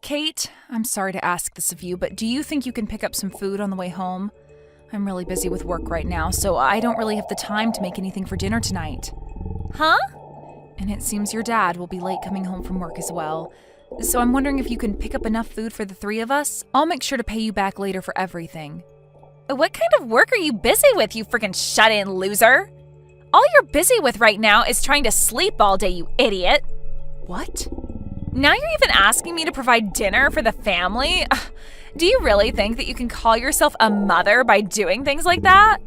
Kate, I'm sorry to ask this of you, but do you think you can pick up some food on the way home? I'm really busy with work right now, so I don't really have the time to make anything for dinner tonight. Huh? And it seems your dad will be late coming home from work as well. So I'm wondering if you can pick up enough food for the three of us. I'll make sure to pay you back later for everything. What kind of work are you busy with, you freaking shut-in loser? All you're busy with right now is trying to sleep all day, you idiot. What? Now you're even asking me to provide dinner for the family? Do you really think that you can call yourself a mother by doing things like that?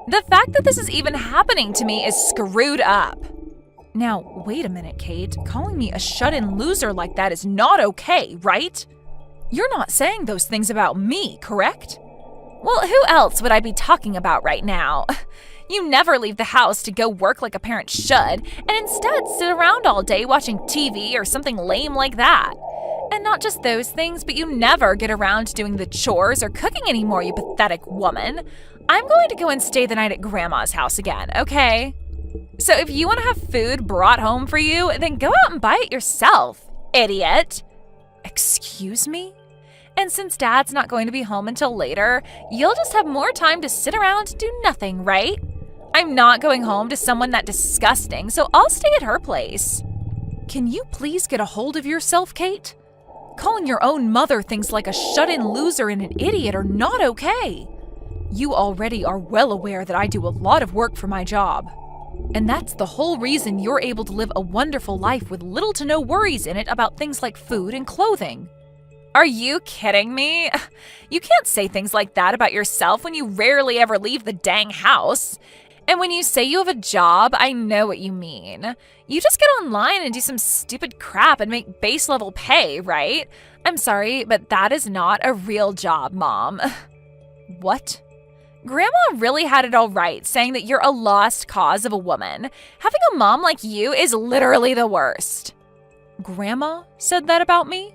The fact that this is even happening to me is screwed up. Now, wait a minute, Kate. Calling me a shut-in loser like that is not okay, right? You're not saying those things about me, correct? Well, who else would I be talking about right now? You never leave the house to go work like a parent should, and instead sit around all day watching TV or something lame like that. And not just those things, but you never get around to doing the chores or cooking anymore, you pathetic woman. I'm going to go and stay the night at Grandma's house again, okay? So if you want to have food brought home for you, then go out and buy it yourself, idiot. Excuse me? And since Dad's not going to be home until later, you'll just have more time to sit around and do nothing, right? I'm not going home to someone that disgusting, so I'll stay at her place. Can you please get a hold of yourself, Kate? Calling your own mother things like a shut-in loser and an idiot are not okay. You already are well aware that I do a lot of work for my job. And that's the whole reason you're able to live a wonderful life with little to no worries in it about things like food and clothing. Are you kidding me? You can't say things like that about yourself when you rarely ever leave the dang house. And when you say you have a job, I know what you mean. You just get online and do some stupid crap and make base level pay, right? I'm sorry, but that is not a real job, Mom. What? Grandma really had it all right, saying that you're a lost cause of a woman. Having a mom like you is literally the worst. Grandma said that about me?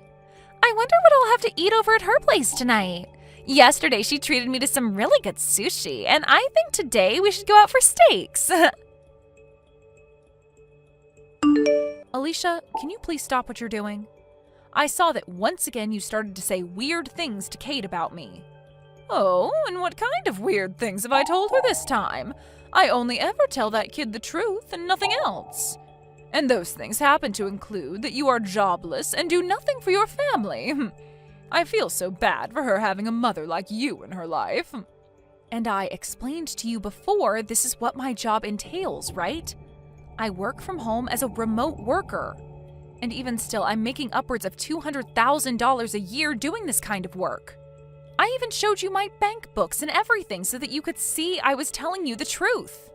I wonder what I'll have to eat over at her place tonight. Yesterday, she treated me to some really good sushi, and I think today we should go out for steaks. Alicia, can you please stop what you're doing? I saw that once again you started to say weird things to Kate about me. Oh, and what kind of weird things have I told her this time? I only ever tell that kid the truth and nothing else. And those things happen to include that you are jobless and do nothing for your family. I feel so bad for her having a mother like you in her life. And I explained to you before this is what my job entails, right? I work from home as a remote worker. And even still, I'm making upwards of $200,000 a year doing this kind of work. I even showed you my bank books and everything so that you could see I was telling you the truth.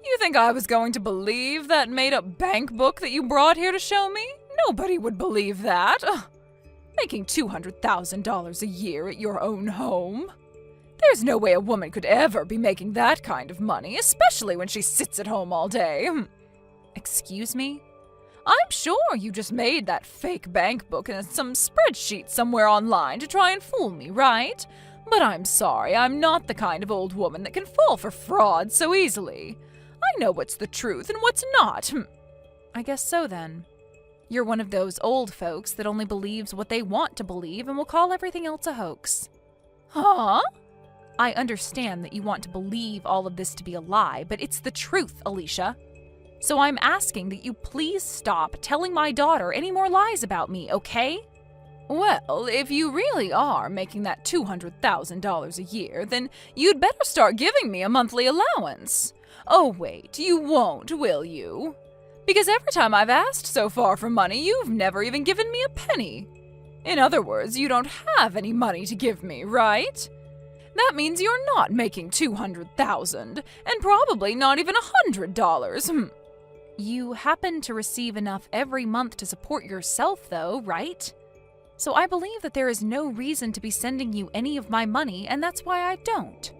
You think I was going to believe that made-up bank book that you brought here to show me? Nobody would believe that. Ugh. Making $200,000 a year at your own home? There's no way a woman could ever be making that kind of money, especially when she sits at home all day. Excuse me? I'm sure you just made that fake bank book in some spreadsheet somewhere online to try and fool me, right? But I'm sorry, I'm not the kind of old woman that can fall for fraud so easily. I know what's the truth and what's not. I guess so then. You're one of those old folks that only believes what they want to believe and will call everything else a hoax. Huh? I understand that you want to believe all of this to be a lie, but it's the truth, Alicia. So I'm asking that you please stop telling my daughter any more lies about me, okay? Well, if you really are making that $200,000 a year, then you'd better start giving me a monthly allowance. Oh wait, you won't, will you? Because every time I've asked so far for money, you've never even given me a penny. In other words, you don't have any money to give me, right? That means you're not making $200,000, and probably not even $100. You happen to receive enough every month to support yourself, though, right? So I believe that there is no reason to be sending you any of my money, and that's why I don't.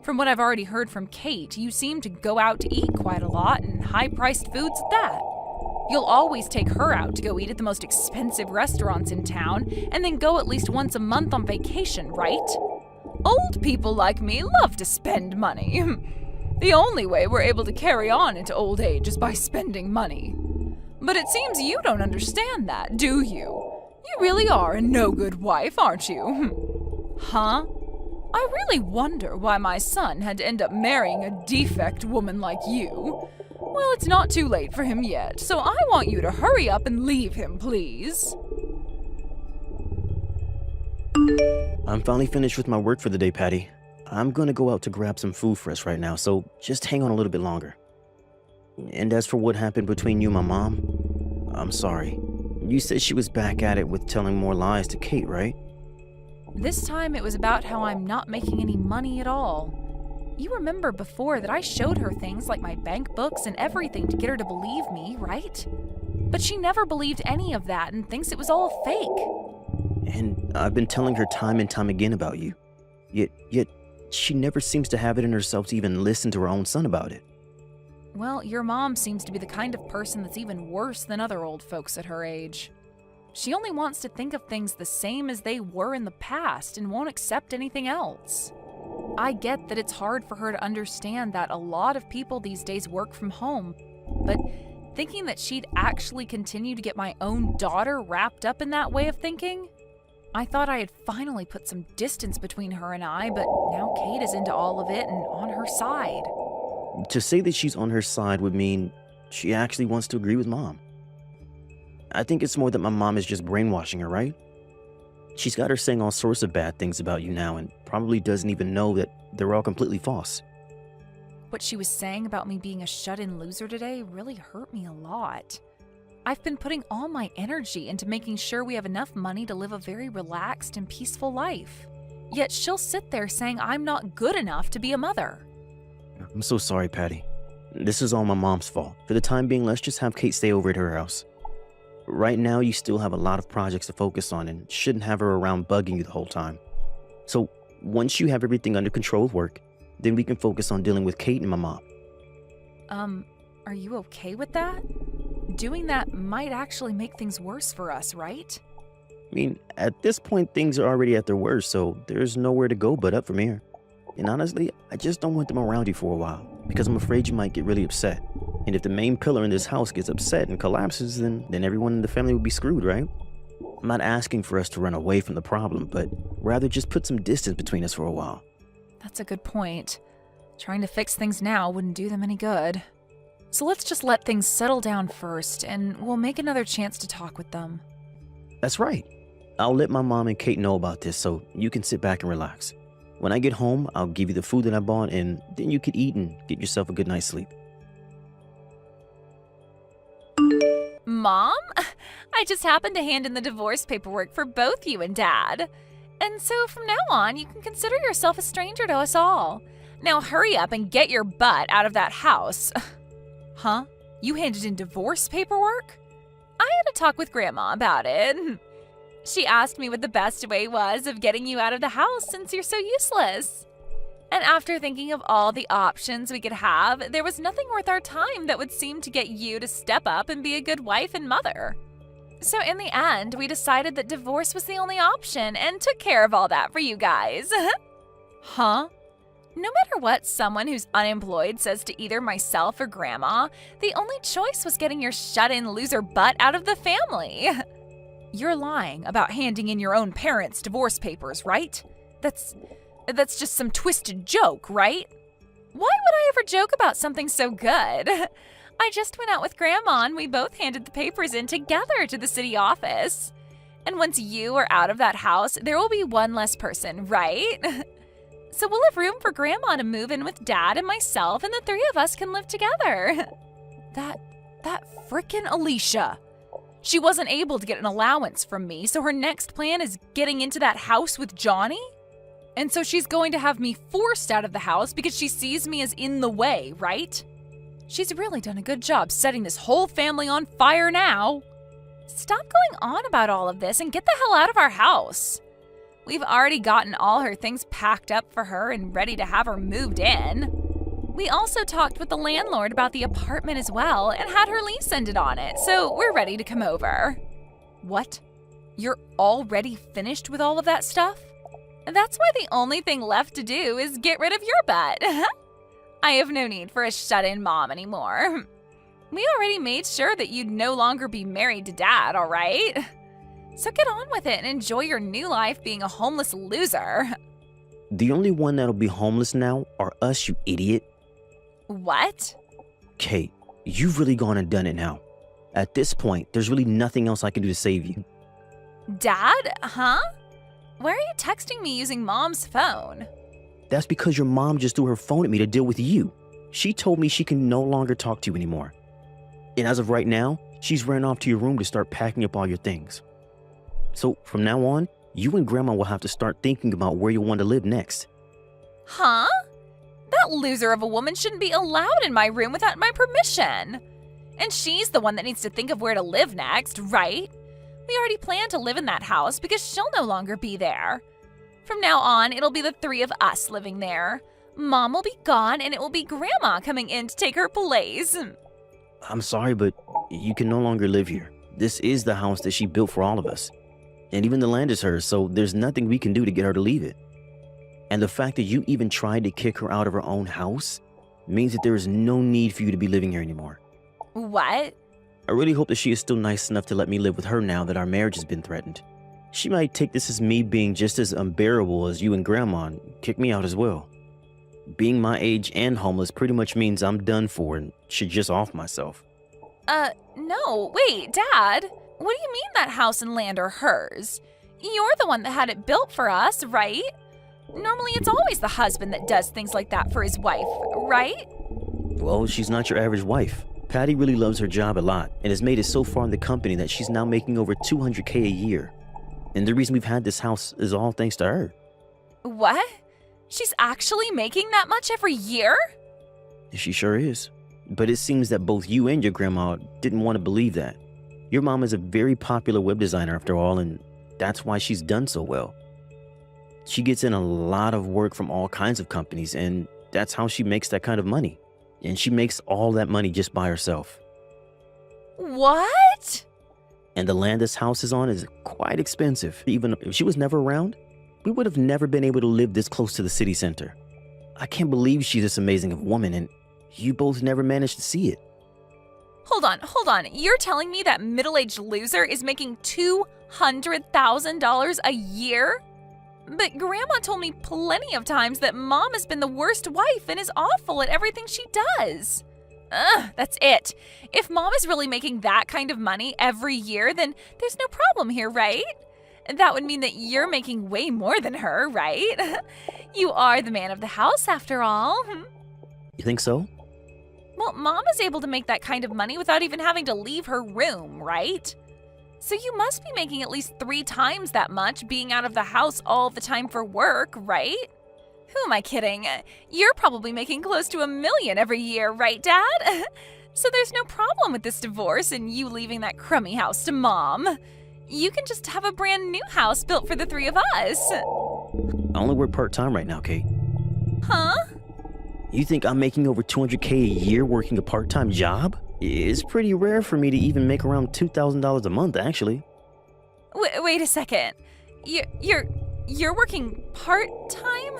From what I've already heard from Kate, you seem to go out to eat quite a lot, and high-priced foods at that. You'll always take her out to go eat at the most expensive restaurants in town, and then go at least once a month on vacation, right? Old people like me love to spend money. The only way we're able to carry on into old age is by spending money. But it seems you don't understand that, do you? You really are a no-good wife, aren't you? Huh? I really wonder why my son had to end up marrying a defect woman like you. Well, it's not too late for him yet, so I want you to hurry up and leave him, please. I'm finally finished with my work for the day, Patty. I'm gonna go out to grab some food for us right now, so just hang on a little bit longer. And as for what happened between you and my mom, I'm sorry. You said she was back at it with telling more lies to Kate, right? This time it was about how I'm not making any money at all. You remember before that I showed her things like my bank books and everything to get her to believe me, right? But she never believed any of that and thinks it was all fake. And I've been telling her time and time again about you. Yet she never seems to have it in herself to even listen to her own son about it. Well, your mom seems to be the kind of person that's even worse than other old folks at her age. She only wants to think of things the same as they were in the past and won't accept anything else. I get that it's hard for her to understand that a lot of people these days work from home, but thinking that she'd actually continue to get my own daughter wrapped up in that way of thinking? I thought I had finally put some distance between her and I, but now Kate is into all of it and on her side. To say that she's on her side would mean she actually wants to agree with Mom. I think it's more that my mom is just brainwashing her, right? She's got her saying all sorts of bad things about you now and probably doesn't even know that they're all completely false. What she was saying about me being a shut-in loser today really hurt me a lot. I've been putting all my energy into making sure we have enough money to live a very relaxed and peaceful life. Yet she'll sit there saying I'm not good enough to be a mother. I'm so sorry, Patty. This is all my mom's fault. For the time being, let's just have Kate stay over at her house. Right now, you still have a lot of projects to focus on and shouldn't have her around bugging you the whole time. So once you have everything under control with work, then we can focus on dealing with Kate and my mom. Are you okay with that? Doing that might actually make things worse for us, right? I mean, at this point, things are already at their worst, so there's nowhere to go but up from here. And honestly, I just don't want them around you for a while, because I'm afraid you might get really upset. And if the main pillar in this house gets upset and collapses, then everyone in the family will be screwed, right? I'm not asking for us to run away from the problem, but rather just put some distance between us for a while. That's a good point. Trying to fix things now wouldn't do them any good. So let's just let things settle down first, and we'll make another chance to talk with them. That's right. I'll let my mom and Kate know about this so you can sit back and relax. When I get home, I'll give you the food that I bought, and then you could eat and get yourself a good night's sleep. Mom, I just happened to hand in the divorce paperwork for both you and Dad. And so from now on, you can consider yourself a stranger to us all. Now hurry up and get your butt out of that house. Huh? You handed in divorce paperwork? I had a talk with Grandma about it. She asked me what the best way was of getting you out of the house since you're so useless. And after thinking of all the options we could have, there was nothing worth our time that would seem to get you to step up and be a good wife and mother. So in the end, we decided that divorce was the only option and took care of all that for you guys. Huh? No matter what someone who's unemployed says to either myself or Grandma, the only choice was getting your shut-in loser butt out of the family. You're lying about handing in your own parents' divorce papers, right? That's just some twisted joke, right? Why would I ever joke about something so good? I just went out with Grandma and we both handed the papers in together to the city office. And once you are out of that house, there will be one less person, right? So we'll have room for Grandma to move in with Dad and myself, and the three of us can live together. That frickin' Alicia. She wasn't able to get an allowance from me, so her next plan is getting into that house with Johnny? And so she's going to have me forced out of the house because she sees me as in the way, right? She's really done a good job setting this whole family on fire now. Stop going on about all of this and get the hell out of our house. We've already gotten all her things packed up for her and ready to have her moved in. We also talked with the landlord about the apartment as well and had her lease ended on it, so we're ready to come over. What? You're already finished with all of that stuff? That's why the only thing left to do is get rid of your butt. I have no need for a shut-in mom anymore. We already made sure that you'd no longer be married to Dad, all right? So get on with it and enjoy your new life being a homeless loser. The only one that'll be homeless now are us, you idiot. What? Kate, you've really gone and done it now. At this point, there's really nothing else I can do to save you. Dad? Huh? Why are you texting me using Mom's phone? That's because your mom just threw her phone at me to deal with you. She told me she can no longer talk to you anymore. And as of right now, she's ran off to your room to start packing up all your things. So from now on, you and Grandma will have to start thinking about where you want to live next. Huh? That loser of a woman shouldn't be allowed in my room without my permission. And she's the one that needs to think of where to live next, right? We already planned to live in that house because she'll no longer be there. From now on, it'll be the three of us living there. Mom will be gone and it will be Grandma coming in to take her place. I'm sorry, but you can no longer live here. This is the house that she built for all of us. And even the land is hers, so there's nothing we can do to get her to leave it. And the fact that you even tried to kick her out of her own house means that there is no need for you to be living here anymore. What? I really hope that she is still nice enough to let me live with her now that our marriage has been threatened. She might take this as me being just as unbearable as you and Grandma and kick me out as well. Being my age and homeless pretty much means I'm done for and should just off myself. No, wait, Dad. What do you mean that house and land are hers? You're the one that had it built for us, right? Normally it's always the husband that does things like that for his wife, right? Well, she's not your average wife. Patty really loves her job a lot and has made it so far in the company that she's now making over $200K a year. And the reason we've had this house is all thanks to her. What? She's actually making that much every year? She sure is. But it seems that both you and your grandma didn't want to believe that. Your mom is a very popular web designer after all, and that's why she's done so well. She gets in a lot of work from all kinds of companies, and that's how she makes that kind of money. And she makes all that money just by herself. What? And the land this house is on is quite expensive. Even if she was never around, we would have never been able to live this close to the city center. I can't believe she's this amazing of a woman, and you both never managed to see it. Hold on. You're telling me that middle-aged loser is making $200,000 a year? But Grandma told me plenty of times that Mom has been the worst wife and is awful at everything she does. That's it. If Mom is really making that kind of money every year, then there's no problem here, right? That would mean that you're making way more than her, right? You are the man of the house, after all. You think so? Well, Mom is able to make that kind of money without even having to leave her room, right? So you must be making at least 3 times that much being out of the house all the time for work, right? Who am I kidding? You're probably making close to $1 million every year, right, Dad? So there's no problem with this divorce and you leaving that crummy house to Mom. You can just have a brand new house built for the 3 of us. I only work part-time right now, Kate. Huh? You think I'm making over $200K a year working a part-time job? It's pretty rare for me to even make around $2,000 a month, actually. Wait a second. You're working part-time?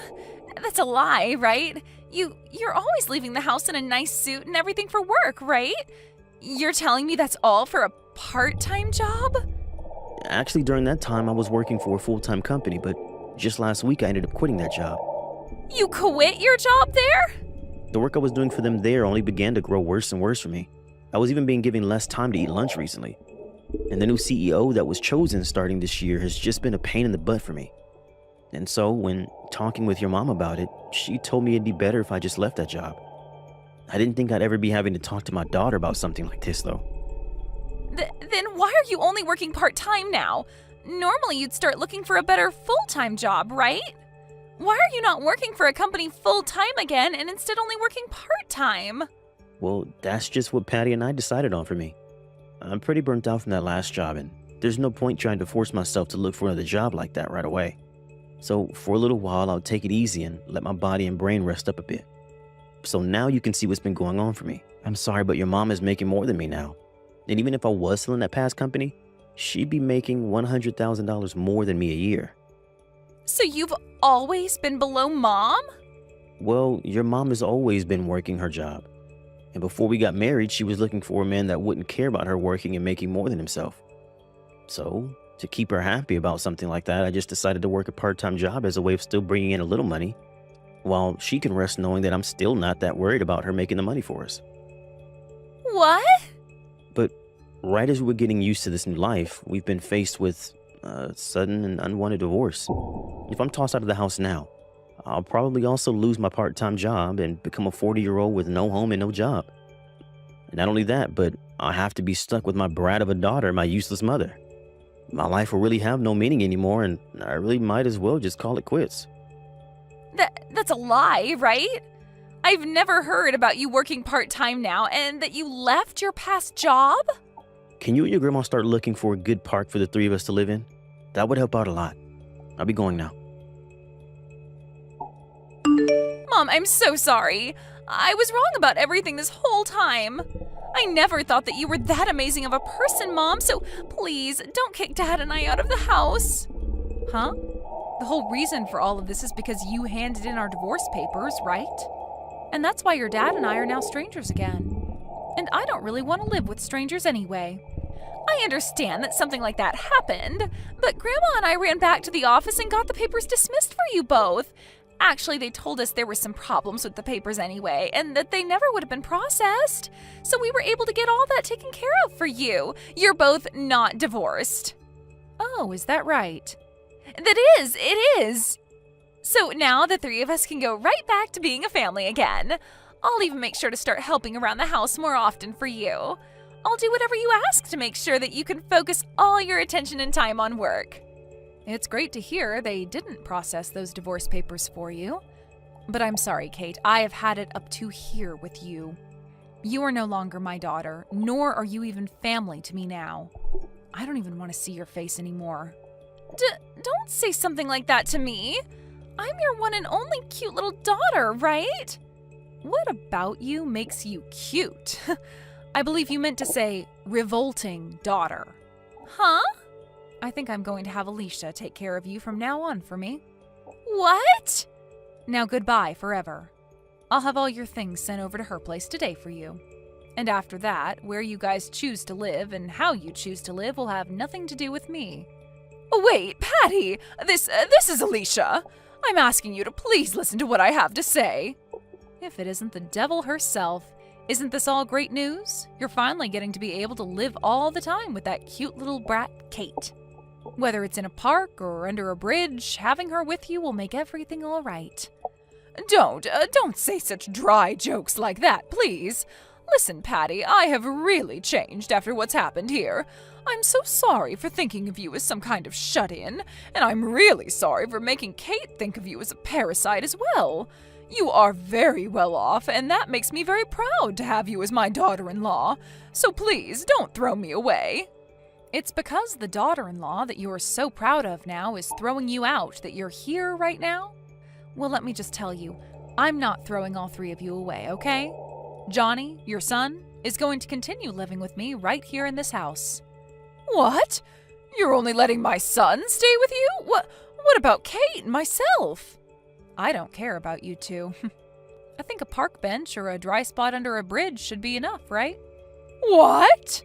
That's a lie, right? You're always leaving the house in a nice suit and everything for work, right? You're telling me that's all for a part-time job? Actually, during that time, I was working for a full-time company, but just last week I ended up quitting that job. You quit your job there? The work I was doing for them there only began to grow worse and worse for me. I was even being given less time to eat lunch recently. And the new CEO that was chosen starting this year has just been a pain in the butt for me. And so, when talking with your mom about it, she told me it'd be better if I just left that job. I didn't think I'd ever be having to talk to my daughter about something like this, though. Then why are you only working part-time now? Normally you'd start looking for a better full-time job, right? Why are you not working for a company full-time again and instead only working part-time? Well, that's just what Patty and I decided on for me. I'm pretty burnt out from that last job, and there's no point trying to force myself to look for another job like that right away. So for a little while, I'll take it easy and let my body and brain rest up a bit. So now you can see what's been going on for me. I'm sorry, but your mom is making more than me now. And even if I was still in that past company, she'd be making $100,000 more than me a year. So you've always been below Mom? Well, your mom has always been working her job. And before we got married, she was looking for a man that wouldn't care about her working and making more than himself. So, to keep her happy about something like that, I just decided to work a part-time job as a way of still bringing in a little money, while she can rest knowing that I'm still not that worried about her making the money for us. What? But right as we're getting used to this new life, we've been faced with a sudden and unwanted divorce. If I'm tossed out of the house now, I'll probably also lose my part-time job and become a 40-year-old with no home and no job. And not only that, but I'll have to be stuck with my brat of a daughter, my useless mother. My life will really have no meaning anymore, and I really might as well just call it quits. That's a lie, right? I've never heard about you working part-time now and that you left your past job? Can you and your grandma start looking for a good park for the three of us to live in? That would help out a lot. I'll be going now. Mom, I'm so sorry. I was wrong about everything this whole time. I never thought that you were that amazing of a person, Mom, so please don't kick Dad and I out of the house. Huh? The whole reason for all of this is because you handed in our divorce papers, right? And that's why your dad and I are now strangers again. And I don't really want to live with strangers anyway. I understand that something like that happened, but Grandma and I ran back to the office and got the papers dismissed for you both. Actually, they told us there were some problems with the papers anyway, and that they never would have been processed. So we were able to get all that taken care of for you. You're both not divorced. Oh, is that right? It is. So now the three of us can go right back to being a family again. I'll even make sure to start helping around the house more often for you. I'll do whatever you ask to make sure that you can focus all your attention and time on work. It's great to hear they didn't process those divorce papers for you. But I'm sorry, Kate, I have had it up to here with you. You are no longer my daughter, nor are you even family to me now. I don't even want to see your face anymore. Don't say something like that to me. I'm your one and only cute little daughter, right? What about you makes you cute? I believe you meant to say revolting daughter. Huh? I think I'm going to have Alicia take care of you from now on for me. What? Now goodbye forever. I'll have all your things sent over to her place today for you. And after that, where you guys choose to live and how you choose to live will have nothing to do with me. Wait, Patty, this is Alicia. I'm asking you to please listen to what I have to say. If it isn't the devil herself, isn't this all great news? You're finally getting to be able to live all the time with that cute little brat, Kate. Whether it's in a park or under a bridge, having her with you will make everything all right. Don't say such dry jokes like that, please. Listen, Patty, I have really changed after what's happened here. I'm so sorry for thinking of you as some kind of shut-in, and I'm really sorry for making Kate think of you as a parasite as well. You are very well off, and that makes me very proud to have you as my daughter-in-law. So please, don't throw me away. It's because the daughter-in-law that you are so proud of now is throwing you out that you're here right now? Well, let me just tell you, I'm not throwing all three of you away, okay? Johnny, your son, is going to continue living with me right here in this house. What? You're only letting my son stay with you? What about Kate and myself? I don't care about you two. I think a park bench or a dry spot under a bridge should be enough, right? What?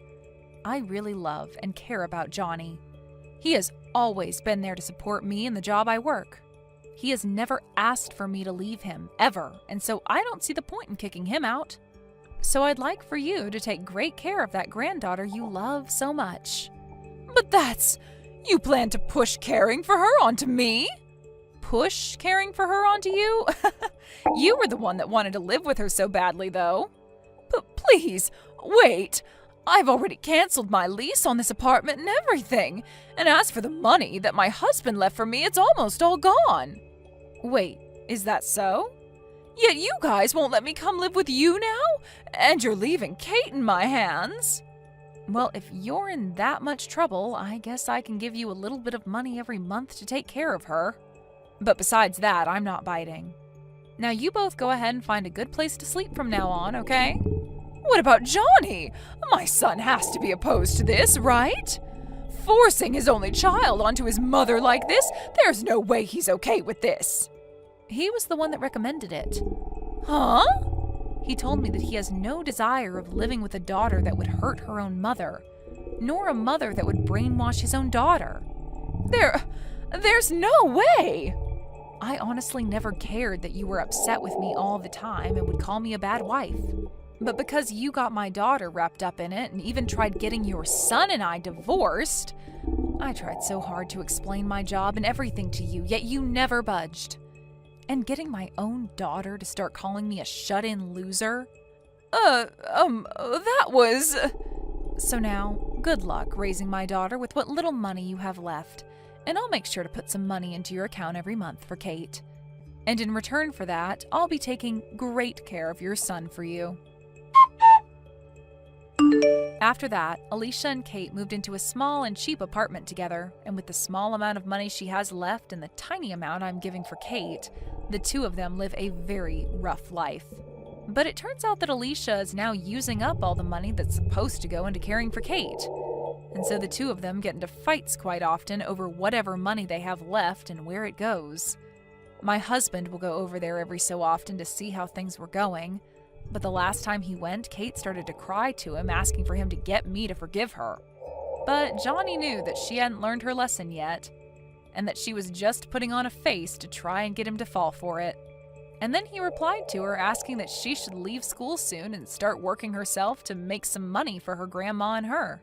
I really love and care about Johnny. He has always been there to support me in the job I work. He has never asked for me to leave him, ever, and so I don't see the point in kicking him out. So I'd like for you to take great care of that granddaughter you love so much. But you plan to push caring for her onto me? Push caring for her onto you? You were the one that wanted to live with her so badly, though. But please, wait. I've already canceled my lease on this apartment and everything. And as for the money that my husband left for me, it's almost all gone. Wait, is that so? Yet you guys won't let me come live with you now? And you're leaving Kate in my hands. Well, if you're in that much trouble, I guess I can give you a little bit of money every month to take care of her. But besides that, I'm not biting. Now you both go ahead and find a good place to sleep from now on, okay? What about Johnny? My son has to be opposed to this, right? Forcing his only child onto his mother like this, there's no way he's okay with this. He was the one that recommended it. Huh? He told me that he has no desire of living with a daughter that would hurt her own mother. nor a mother that would brainwash his own daughter. There's no way! I honestly never cared that you were upset with me all the time and would call me a bad wife. But because you got my daughter wrapped up in it and even tried getting your son and I divorced, I tried so hard to explain my job and everything to you, yet you never budged. And getting my own daughter to start calling me a shut-in loser? That was... So now, good luck raising my daughter with what little money you have left, and I'll make sure to put some money into your account every month for Kate. And in return for that, I'll be taking great care of your son for you. After that, Alicia and Kate moved into a small and cheap apartment together, and with the small amount of money she has left and the tiny amount I'm giving for Kate, the two of them live a very rough life. But it turns out that Alicia is now using up all the money that's supposed to go into caring for Kate. And so the two of them get into fights quite often over whatever money they have left and where it goes. My husband will go over there every so often to see how things were going, but the last time he went, Kate started to cry to him, asking for him to get me to forgive her. But Johnny knew that she hadn't learned her lesson yet, and that she was just putting on a face to try and get him to fall for it. And then he replied to her, asking that she should leave school soon and start working herself to make some money for her grandma and her.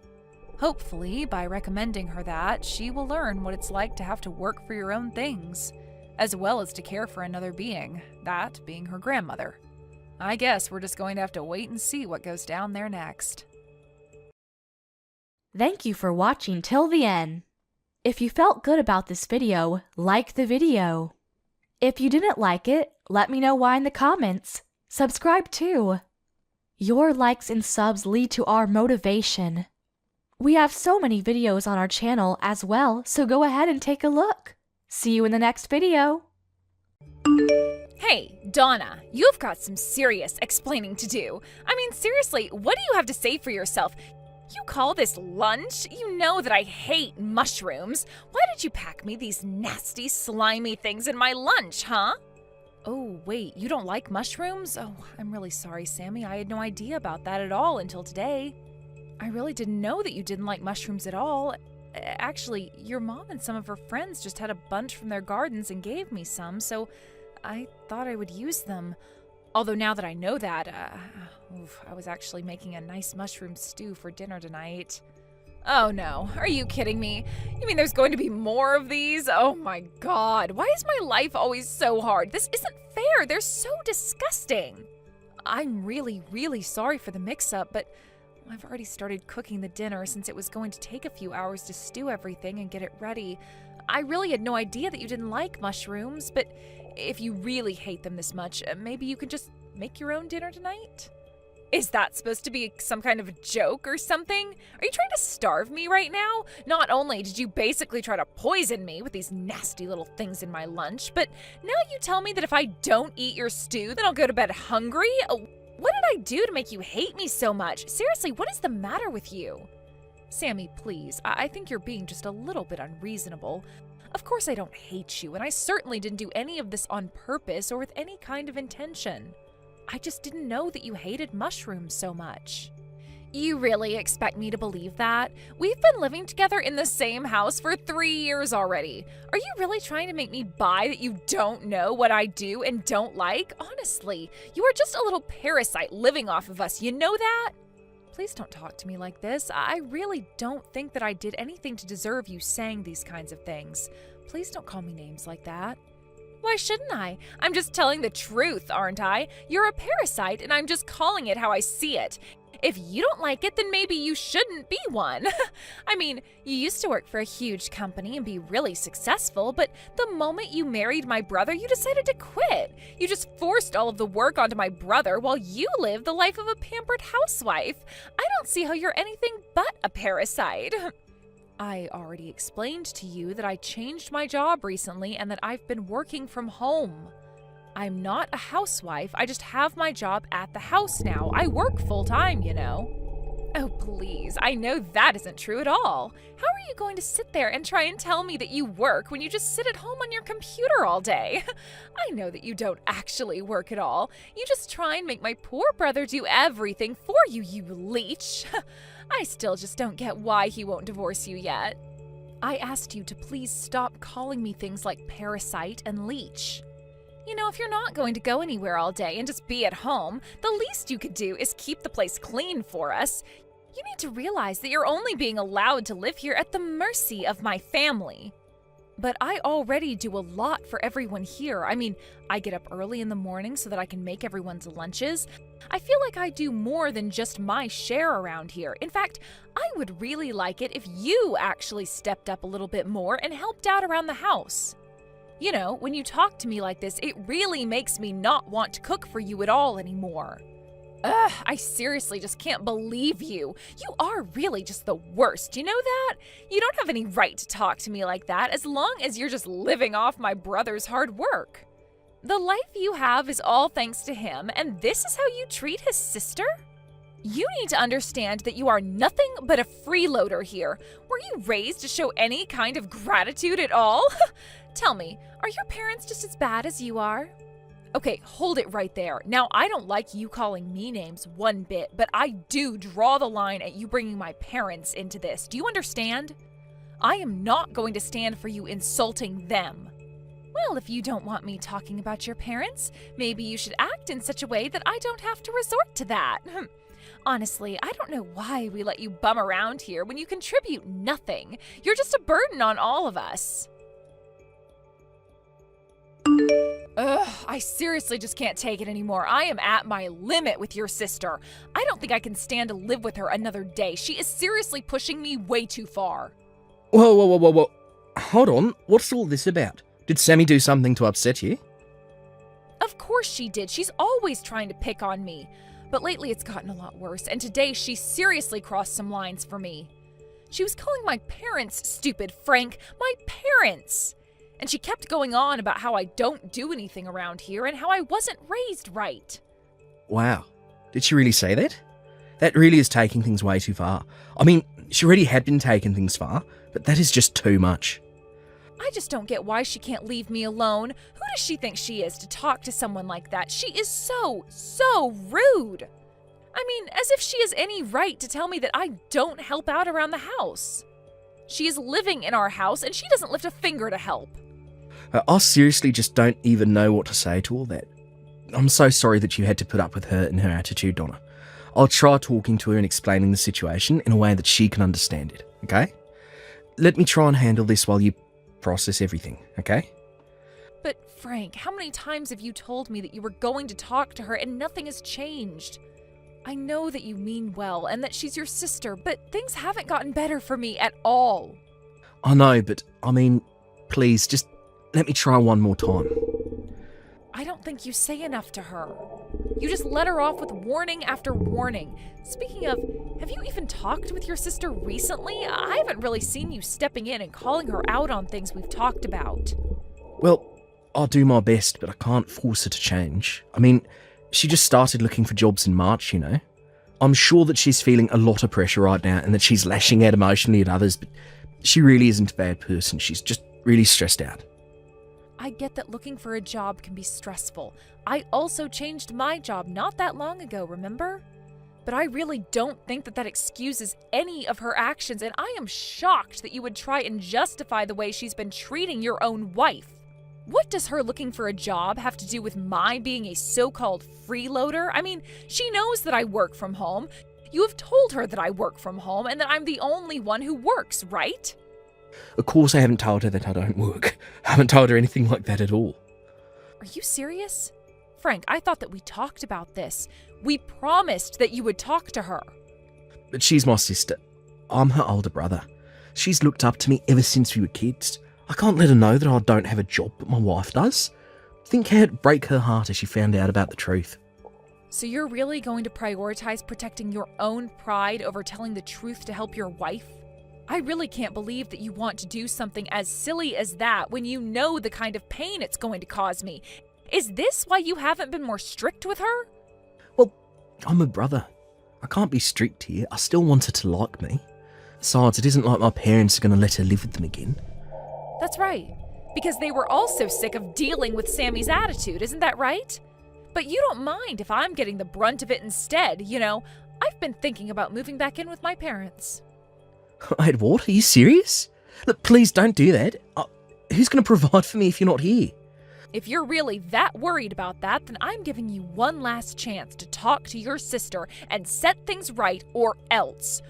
Hopefully, by recommending her that, she will learn what it's like to have to work for your own things, as well as to care for another being, that being her grandmother. I guess we're just going to have to wait and see what goes down there next. Thank you for watching till the end. If you felt good about this video, like the video. If you didn't like it, let me know why in the comments. Subscribe too. Your likes and subs lead to our motivation. We have so many videos on our channel as well, so go ahead and take a look. See you in the next video. Hey, Donna, you've got some serious explaining to do. I mean, seriously, what do you have to say for yourself? You call this lunch? You know that I hate mushrooms. Why did you pack me these nasty, slimy things in my lunch, huh? Oh, wait, you don't like mushrooms? Oh, I'm really sorry, Sammy. I had no idea about that at all until today. I really didn't know that you didn't like mushrooms at all. Actually, your mom and some of her friends just had a bunch from their gardens and gave me some, so I thought I would use them. Although now that I know that, I was actually making a nice mushroom stew for dinner tonight. Oh no, are you kidding me? You mean there's going to be more of these? Oh my god, why is my life always so hard? This isn't fair, they're so disgusting. I'm really, really sorry for the mix-up, but I've already started cooking the dinner since it was going to take a few hours to stew everything and get it ready. I really had no idea that you didn't like mushrooms, but if you really hate them this much, maybe you can just make your own dinner tonight? Is that supposed to be some kind of a joke or something? Are you trying to starve me right now? Not only did you basically try to poison me with these nasty little things in my lunch, but now you tell me that if I don't eat your stew, then I'll go to bed hungry? What did I do to make you hate me so much? Seriously, what is the matter with you? Sammy, please. I think you're being just a little bit unreasonable. Of course I don't hate you, and I certainly didn't do any of this on purpose or with any kind of intention. I just didn't know that you hated mushrooms so much. You really expect me to believe that? We've been living together in the same house for 3 years already. Are you really trying to make me buy that you don't know what I do and don't like? Honestly, you are just a little parasite living off of us, you know that? Please don't talk to me like this. I really don't think that I did anything to deserve you saying these kinds of things. Please don't call me names like that. Why shouldn't I? I'm just telling the truth, aren't I? You're a parasite, and I'm just calling it how I see it. If you don't like it, then maybe you shouldn't be one. I mean, you used to work for a huge company and be really successful, but the moment you married my brother, you decided to quit. You just forced all of the work onto my brother while you lived the life of a pampered housewife. I don't see how you're anything but a parasite. I already explained to you that I changed my job recently and that I've been working from home. I'm not a housewife, I just have my job at the house now. I work full-time, you know. Oh, please. I know that isn't true at all. How are you going to sit there and try and tell me that you work when you just sit at home on your computer all day? I know that you don't actually work at all. You just try and make my poor brother do everything for you, you leech. I still just don't get why he won't divorce you yet. I asked you to please stop calling me things like parasite and leech. You know, if you're not going to go anywhere all day and just be at home, the least you could do is keep the place clean for us. You need to realize that you're only being allowed to live here at the mercy of my family. But I already do a lot for everyone here. I mean, I get up early in the morning so that I can make everyone's lunches. I feel like I do more than just my share around here. In fact, I would really like it if you actually stepped up a little bit more and helped out around the house. You know, when you talk to me like this, it really makes me not want to cook for you at all anymore. Ugh, I seriously just can't believe you. You are really just the worst, you know that? You don't have any right to talk to me like that as long as you're just living off my brother's hard work. The life you have is all thanks to him, and this is how you treat his sister? You need to understand that you are nothing but a freeloader here. Were you raised to show any kind of gratitude at all? Tell me, are your parents just as bad as you are? Okay, hold it right there. Now, I don't like you calling me names one bit, but I do draw the line at you bringing my parents into this. Do you understand? I am not going to stand for you insulting them. Well, if you don't want me talking about your parents, maybe you should act in such a way that I don't have to resort to that. Honestly, I don't know why we let you bum around here when you contribute nothing. You're just a burden on all of us. Ugh, I seriously just can't take it anymore. I am at my limit with your sister. I don't think I can stand to live with her another day. She is seriously pushing me way too far. Whoa. Hold on. What's all this about? Did Sammy do something to upset you? Of course she did. She's always trying to pick on me. But lately it's gotten a lot worse, and today she seriously crossed some lines for me. She was calling my parents stupid, Frank. My parents! And she kept going on about how I don't do anything around here and how I wasn't raised right. Wow. Did she really say that? That really is taking things way too far. I mean, she already had been taking things far, but that is just too much. I just don't get why she can't leave me alone. Who does she think she is to talk to someone like that? She is so rude. I mean, as if she has any right to tell me that I don't help out around the house. She is living in our house and she doesn't lift a finger to help. I seriously just don't even know what to say to all that. I'm so sorry that you had to put up with her and her attitude, Donna. I'll try talking to her and explaining the situation in a way that she can understand it, okay? Let me try and handle this while you process everything, okay? But Frank, how many times have you told me that you were going to talk to her and nothing has changed? I know that you mean well and that she's your sister, but things haven't gotten better for me at all. I know, but I mean, please, just let me try one more time. I don't think you say enough to her. You just let her off with warning after warning. Speaking of, have you even talked with your sister recently? I haven't really seen you stepping in and calling her out on things we've talked about. Well, I'll do my best, but I can't force her to change. I mean, she just started looking for jobs in March, you know. I'm sure that she's feeling a lot of pressure right now and that she's lashing out emotionally at others, but she really isn't a bad person. She's just really stressed out. I get that looking for a job can be stressful. I also changed my job not that long ago, remember? But I really don't think that excuses any of her actions, and I am shocked that you would try and justify the way she's been treating your own wife. What does her looking for a job have to do with my being a so-called freeloader? I mean, she knows that I work from home. You have told her that I work from home and that I'm the only one who works, right? Of course I haven't told her that I don't work. I haven't told her anything like that at all. Are you serious? Frank, I thought that we talked about this. We promised that you would talk to her. But she's my sister. I'm her older brother. She's looked up to me ever since we were kids. I can't let her know that I don't have a job, but my wife does. Think how it'd break her heart as she found out about the truth. So you're really going to prioritize protecting your own pride over telling the truth to help your wife? I really can't believe that you want to do something as silly as that when you know the kind of pain it's going to cause me. Is this why you haven't been more strict with her? Well, I'm a brother. I can't be strict here. I still want her to like me. Besides, it isn't like my parents are going to let her live with them again. That's right. Because they were also sick of dealing with Sammy's attitude, isn't that right? But you don't mind if I'm getting the brunt of it instead, you know? I've been thinking about moving back in with my parents. Wait, what? Are you serious? Look, please don't do that. Who's going to provide for me if you're not here? If you're really that worried about that, then I'm giving you one last chance to talk to your sister and set things right, or else.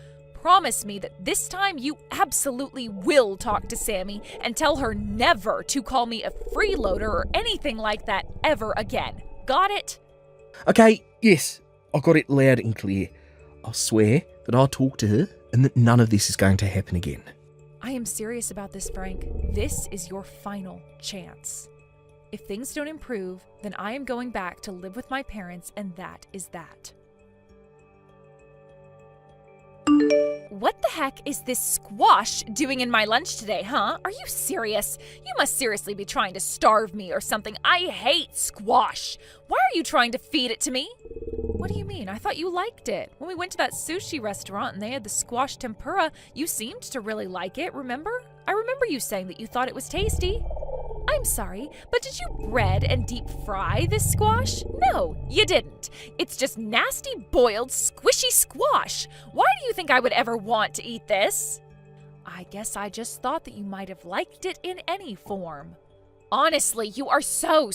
Promise me that this time you absolutely will talk to Sammy and tell her never to call me a freeloader or anything like that ever again. Got it? Okay, yes, I got it loud and clear. I'll swear that I'll talk to her and that none of this is going to happen again. I am serious about this, Frank. This is your final chance. If things don't improve, then I am going back to live with my parents, and that is that. What the heck is this squash doing in my lunch today, huh? Are you serious? You must seriously be trying to starve me or something. I hate squash. Why are you trying to feed it to me? What do you mean? I thought you liked it. When we went to that sushi restaurant and they had the squash tempura, you seemed to really like it, remember? I remember you saying that you thought it was tasty. I'm sorry, but did you bread and deep fry this squash? No, you didn't. It's just nasty, boiled, squishy squash. Why do you think I would ever want to eat this? I guess I just thought that you might have liked it in any form. Honestly, you are so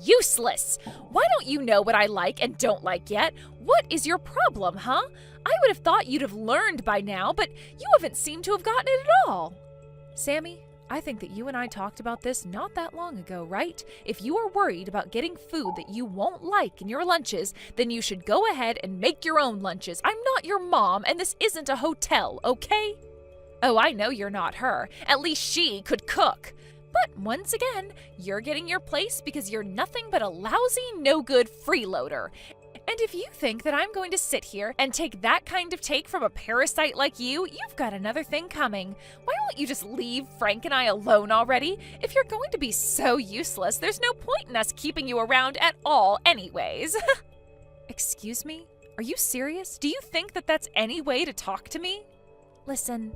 useless. Why don't you know what I like and don't like yet? What is your problem, huh? I would have thought you'd have learned by now, but you haven't seemed to have gotten it at all. Sammy, I think that you and I talked about this not that long ago, right? If you are worried about getting food that you won't like in your lunches, then you should go ahead and make your own lunches. I'm not your mom, and this isn't a hotel, okay? Oh, I know you're not her. At least she could cook. But once again, you're getting your place because you're nothing but a lousy, no-good freeloader. And if you think that I'm going to sit here and take that kind of take from a parasite like you, you've got another thing coming. Why won't you just leave Frank and I alone already? If you're going to be so useless, there's no point in us keeping you around at all anyways. Excuse me? Are you serious? Do you think that that's any way to talk to me? Listen,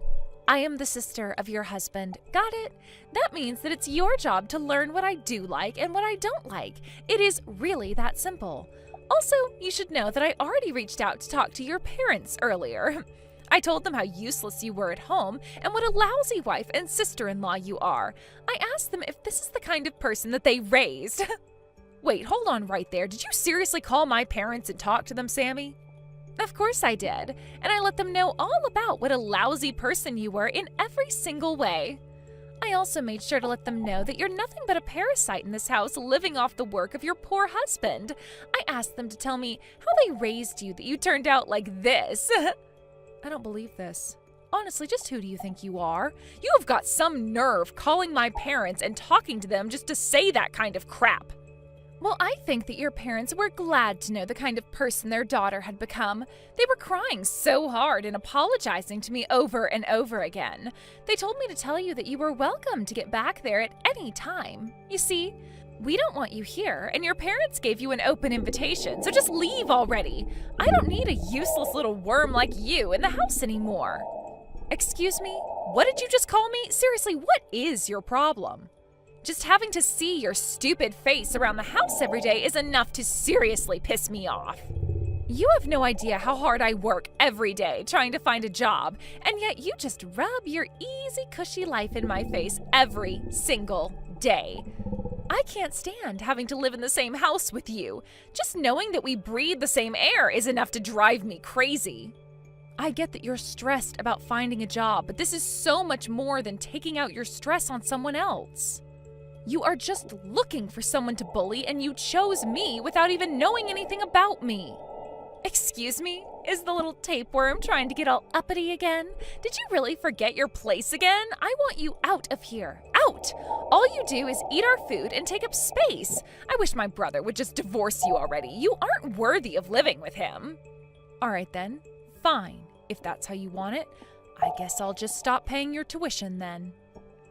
I am the sister of your husband. Got it? That means that it's your job to learn what I do like and what I don't like. It is really that simple. Also, you should know that I already reached out to talk to your parents earlier. I told them how useless you were at home and what a lousy wife and sister-in-law you are. I asked them if this is the kind of person that they raised. Wait, hold on right there. Did you seriously call my parents and talk to them, Sammy? Of course I did, and I let them know all about what a lousy person you were in every single way. I also made sure to let them know that you're nothing but a parasite in this house living off the work of your poor husband. I asked them to tell me how they raised you that you turned out like this. I don't believe this. Honestly, just who do you think you are? You have got some nerve calling my parents and talking to them just to say that kind of crap. Well, I think that your parents were glad to know the kind of person their daughter had become. They were crying so hard and apologizing to me over and over again. They told me to tell you that you were welcome to get back there at any time. You see, we don't want you here, and your parents gave you an open invitation, so just leave already. I don't need a useless little worm like you in the house anymore. Excuse me? What did you just call me? Seriously, what is your problem? Just having to see your stupid face around the house every day is enough to seriously piss me off. You have no idea how hard I work every day trying to find a job, and yet you just rub your easy, cushy life in my face every single day. I can't stand having to live in the same house with you. Just knowing that we breathe the same air is enough to drive me crazy. I get that you're stressed about finding a job, but this is so much more than taking out your stress on someone else. You are just looking for someone to bully, and you chose me without even knowing anything about me. Excuse me? Is the little tapeworm trying to get all uppity again? Did you really forget your place again? I want you out of here. Out! All you do is eat our food and take up space. I wish my brother would just divorce you already. You aren't worthy of living with him. All right then. Fine. If that's how you want it, I guess I'll just stop paying your tuition then.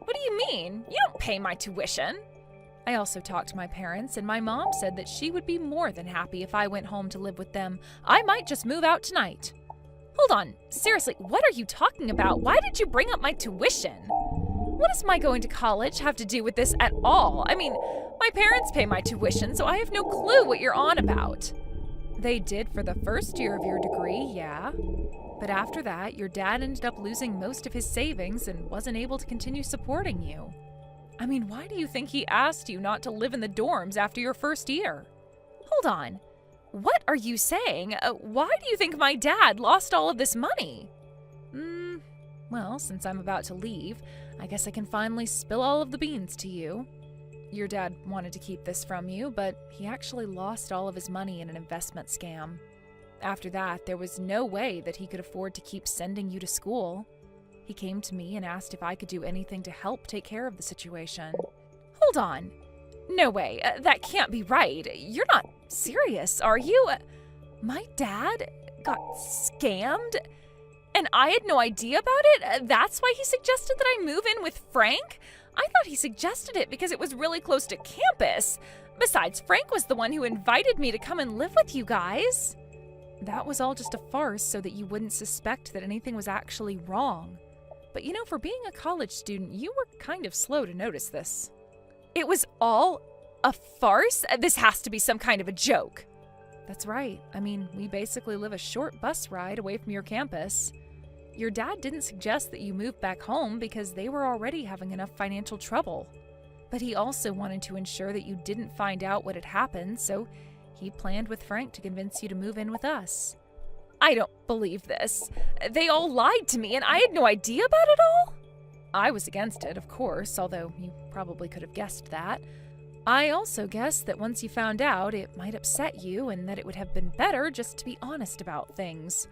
What do you mean? You don't pay my tuition. I also talked to my parents, and my mom said that she would be more than happy if I went home to live with them. I might just move out tonight. Hold on, seriously, what are you talking about? Why did you bring up my tuition? What does my going to college have to do with this at all? I mean, my parents pay my tuition, so I have no clue what you're on about. They did for the first year of your degree, yeah. But after that, your dad ended up losing most of his savings and wasn't able to continue supporting you. I mean, why do you think he asked you not to live in the dorms after your first year? Hold on. What are you saying? Why do you think my dad lost all of this money? Well, since I'm about to leave, I guess I can finally spill all of the beans to you. Your dad wanted to keep this from you, but he actually lost all of his money in an investment scam. After that, there was no way that he could afford to keep sending you to school. He came to me and asked if I could do anything to help take care of the situation. Hold on. No way. That can't be right. You're not serious, are you? My dad got scammed? And I had no idea about it? That's why he suggested that I move in with Frank? I thought he suggested it because it was really close to campus. Besides, Frank was the one who invited me to come and live with you guys. That was all just a farce so that you wouldn't suspect that anything was actually wrong. But you know, for being a college student, you were kind of slow to notice this. It was all a farce? This has to be some kind of a joke. That's right. I mean, we basically live a short bus ride away from your campus. Your dad didn't suggest that you move back home because they were already having enough financial trouble. But he also wanted to ensure that you didn't find out what had happened, so he planned with Frank to convince you to move in with us. I don't believe this. They all lied to me and I had no idea about it all? I was against it, of course, although you probably could have guessed that. I also guessed that once you found out, it might upset you and that it would have been better just to be honest about things.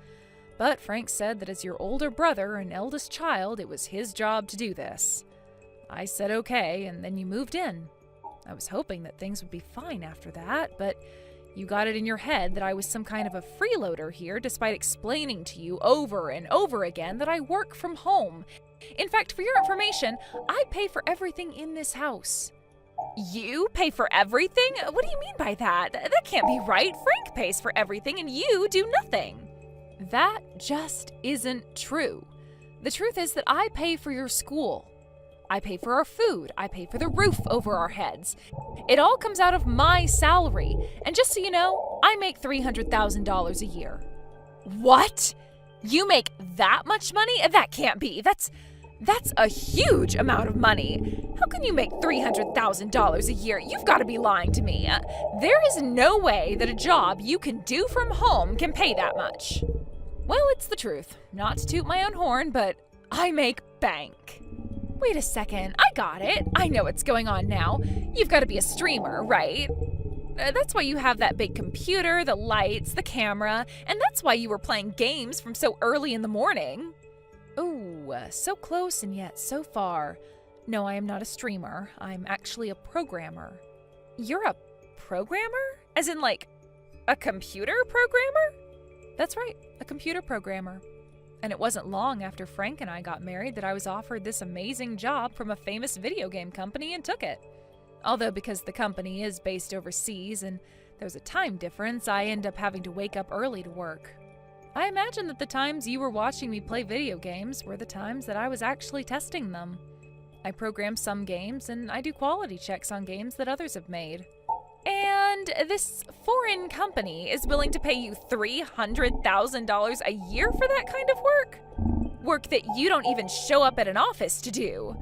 But Frank said that as your older brother and eldest child, it was his job to do this. I said okay, and then you moved in. I was hoping that things would be fine after that, but you got it in your head that I was some kind of a freeloader here, despite explaining to you over and over again that I work from home. In fact, for your information, I pay for everything in this house. You pay for everything? What do you mean by that? That can't be right. Frank pays for everything and you do nothing. That just isn't true. The truth is that I pay for your school. I pay for our food. I pay for the roof over our heads. It all comes out of my salary. And just so you know, I make $300,000 a year. What? You make that much money? That can't be. That's a huge amount of money. How can you make $300,000 a year? You've got to be lying to me. There is no way that a job you can do from home can pay that much. Well, it's the truth. Not to toot my own horn, but I make bank. Wait a second. I got it. I know what's going on now. You've got to be a streamer, right? That's why you have that big computer, the lights, the camera, and that's why you were playing games from so early in the morning. Oh, so close and yet so far. No, I am not a streamer. I'm actually a programmer. You're a programmer? As in, like, a computer programmer? That's right, a computer programmer. And it wasn't long after Frank and I got married that I was offered this amazing job from a famous video game company and took it. Although because the company is based overseas and there's a time difference, I end up having to wake up early to work. I imagine that the times you were watching me play video games were the times that I was actually testing them. I program some games and I do quality checks on games that others have made. And this foreign company is willing to pay you $300,000 a year for that kind of work? Work that you don't even show up at an office to do.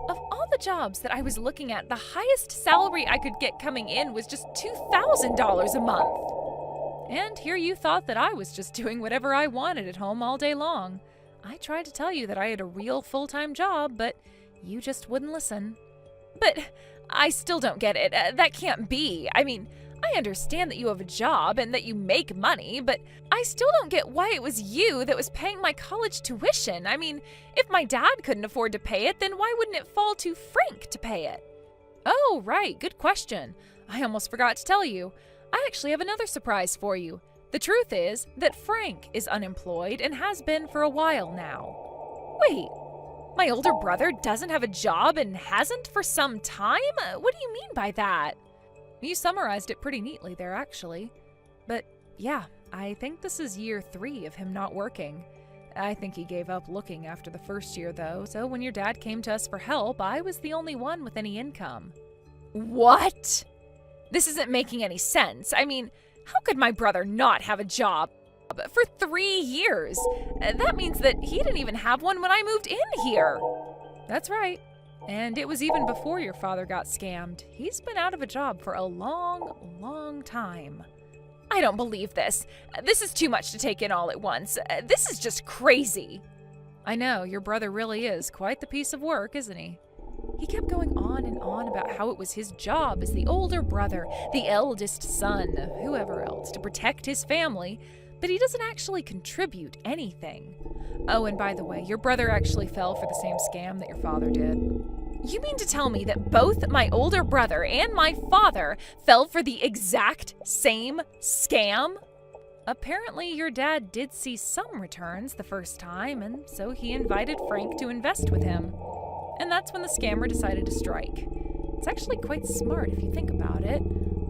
Of all the jobs that I was looking at, the highest salary I could get coming in was just $2,000 a month. And here you thought that I was just doing whatever I wanted at home all day long. I tried to tell you that I had a real full-time job, but you just wouldn't listen. But I still don't get it. That can't be. I mean, I understand that you have a job and that you make money, but I still don't get why it was you that was paying my college tuition. I mean, if my dad couldn't afford to pay it, then why wouldn't it fall to Frank to pay it? Oh, right. Good question. I almost forgot to tell you. I actually have another surprise for you. The truth is that Frank is unemployed and has been for a while now. Wait, My older brother doesn't have a job and hasn't for some time? What do you mean by that? You summarized it pretty neatly there, actually. But yeah, I think this is year 3 of him not working. I think he gave up looking after the first year, though, so when your dad came to us for help, I was the only one with any income. What? This isn't making any sense. I mean, how could my brother not have a job for 3 years? That means that he didn't even have one when I moved in here. That's right. And it was even before your father got scammed. He's been out of a job for a long, long time. I don't believe this. This is too much to take in all at once. This is just crazy. I know, your brother really is quite the piece of work, isn't he? He kept going on and on about how it was his job as the older brother, the eldest son, whoever else, to protect his family, but he doesn't actually contribute anything. Oh, and by the way, your brother actually fell for the same scam that your father did. You mean to tell me that both my older brother and my father fell for the exact same scam? Apparently, your dad did see some returns the first time, and so he invited Frank to invest with him. And that's when the scammer decided to strike. It's actually quite smart if you think about it.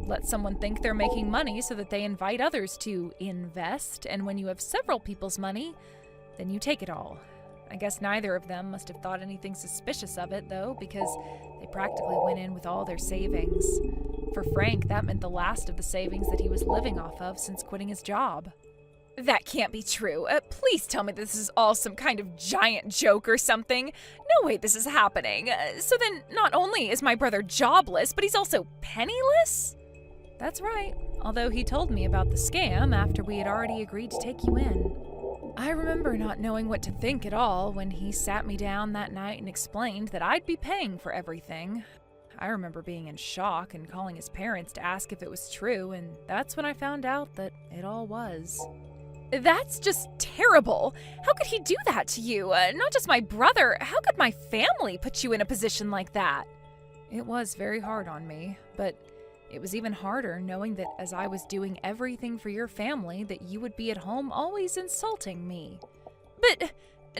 Let someone think they're making money so that they invite others to invest, and when you have several people's money, then you take it all. I guess neither of them must have thought anything suspicious of it, though, because they practically went in with all their savings. For Frank, that meant the last of the savings that he was living off of since quitting his job. That can't be true. Please tell me this is all some kind of giant joke or something. No way this is happening. So then, not only is my brother jobless, but he's also penniless? That's right, although he told me about the scam after we had already agreed to take you in. I remember not knowing what to think at all when he sat me down that night and explained that I'd be paying for everything. I remember being in shock and calling his parents to ask if it was true, and that's when I found out that it all was. That's just terrible. How could he do that to you? Not just my brother, how could my family put you in a position like that? It was very hard on me, but it was even harder knowing that as I was doing everything for your family, that you would be at home always insulting me. But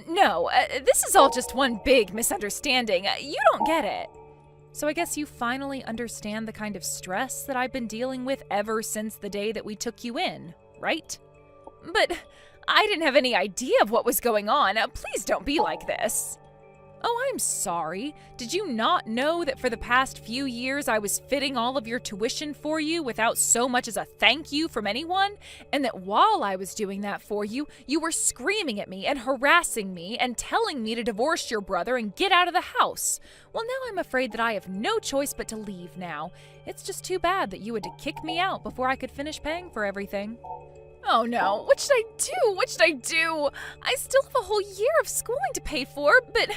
no, this is all just one big misunderstanding. You don't get it. So I guess you finally understand the kind of stress that I've been dealing with ever since the day that we took you in, right? But I didn't have any idea of what was going on. Please don't be like this. Oh, I'm sorry. Did you not know that for the past few years I was fitting all of your tuition for you without so much as a thank you from anyone? And that while I was doing that for you, you were screaming at me and harassing me and telling me to divorce your brother and get out of the house? Well, now I'm afraid that I have no choice but to leave now. It's just too bad that you had to kick me out before I could finish paying for everything. Oh no, what should I do? What should I do? I still have a whole year of schooling to pay for, but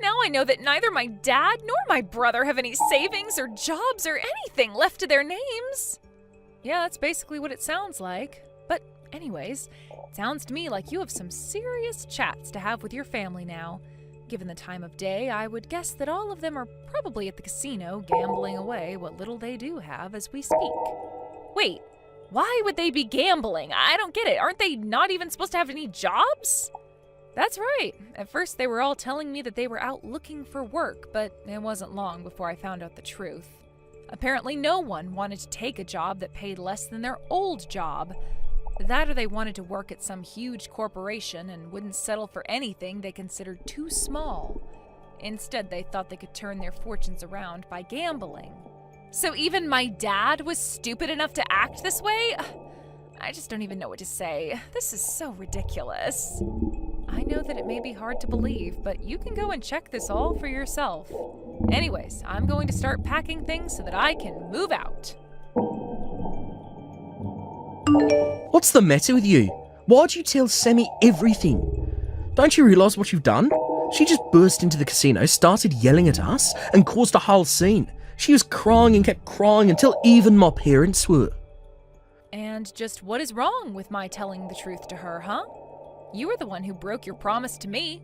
now I know that neither my dad nor my brother have any savings or jobs or anything left to their names. Yeah, that's basically what it sounds like. But anyways, it sounds to me like you have some serious chats to have with your family now. Given the time of day, I would guess that all of them are probably at the casino gambling away what little they do have as we speak. Wait. Why would they be gambling? I don't get it. Aren't they not even supposed to have any jobs? That's right. At first they were all telling me that they were out looking for work, but it wasn't long before I found out the truth. Apparently no one wanted to take a job that paid less than their old job. That or they wanted to work at some huge corporation and wouldn't settle for anything they considered too small. Instead, they thought they could turn their fortunes around by gambling. So even my dad was stupid enough to act this way? I just don't even know what to say. This is so ridiculous. I know that it may be hard to believe, but you can go and check this all for yourself. Anyways, I'm going to start packing things so that I can move out. What's the matter with you? Why'd you tell Sammy everything? Don't you realise what you've done? She just burst into the casino, started yelling at us, and caused a whole scene. She was crying and kept crying until even my parents were. And just what is wrong with my telling the truth to her, huh? You were the one who broke your promise to me.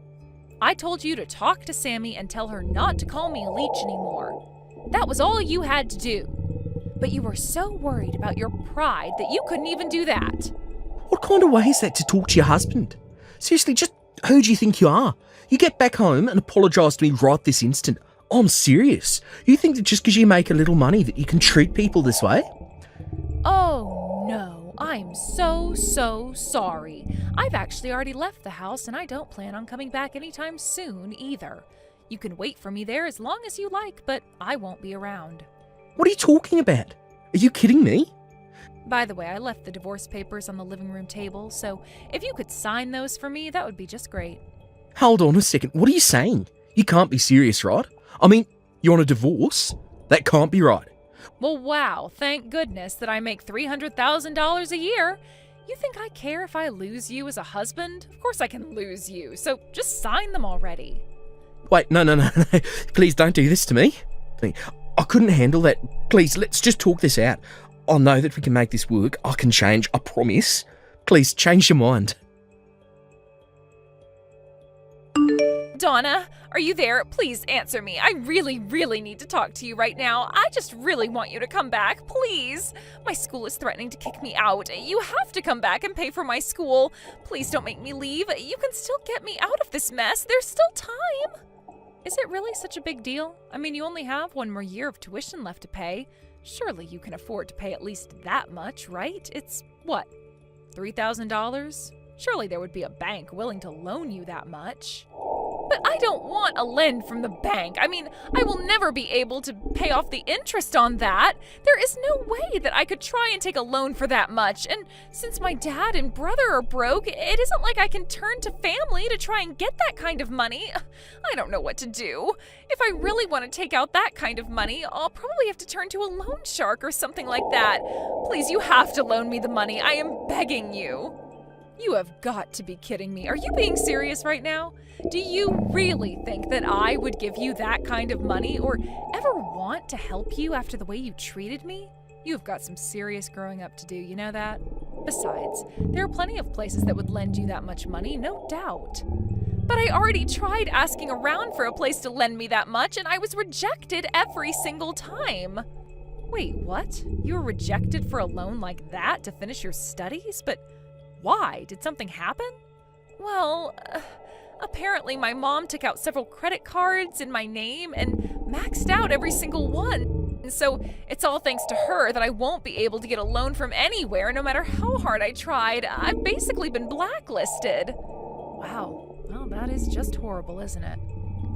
I told you to talk to Sammy and tell her not to call me a leech anymore. That was all you had to do. But you were so worried about your pride that you couldn't even do that. What kind of way is that to talk to your husband? Seriously, just who do you think you are? You get back home and apologise to me right this instant. I'm serious. You think that just because you make a little money that you can treat people this way? Oh, no. I'm so sorry. I've actually already left the house and I don't plan on coming back anytime soon either. You can wait for me there as long as you like, but I won't be around. What are you talking about? Are you kidding me? By the way, I left the divorce papers on the living room table, so if you could sign those for me, that would be just great. Hold on a second. What are you saying? You can't be serious, right? I mean, you're on a divorce? That can't be right. Well, wow, thank goodness that I make $300,000 a year. You think I care if I lose you as a husband? Of course I can lose you, so just sign them already. Wait, no. Please don't do this to me. Please. I couldn't handle that. Please, let's just talk this out. I know that we can make this work. I can change, I promise. Please, change your mind. Donna, are you there? Please answer me. I really need to talk to you right now. I just really want you to come back, please. My school is threatening to kick me out. You have to come back and pay for my school. Please don't make me leave. You can still get me out of this mess. There's still time. Is it really such a big deal? I mean, you only have one more year of tuition left to pay. Surely you can afford to pay at least that much, right? It's, what, $3,000? Surely there would be a bank willing to loan you that much. But I don't want a lend from the bank. I mean, I will never be able to pay off the interest on that. There is no way that I could try and take a loan for that much. And since my dad and brother are broke, it isn't like I can turn to family to try and get that kind of money. I don't know what to do. If I really want to take out that kind of money, I'll probably have to turn to a loan shark or something like that. Please, you have to loan me the money. I am begging you. You have got to be kidding me. Are you being serious right now? Do you really think that I would give you that kind of money or ever want to help you after the way you treated me? You've got some serious growing up to do, you know that? Besides, there are plenty of places that would lend you that much money, no doubt. But I already tried asking around for a place to lend me that much, and I was rejected every single time. Wait, what? You were rejected for a loan like that to finish your studies? But why? Did something happen? Well, apparently my mom took out several credit cards in my name and maxed out every single one. And so it's all thanks to her that I won't be able to get a loan from anywhere no matter how hard I tried. I've basically been blacklisted. Wow. Well, that is just horrible, isn't it?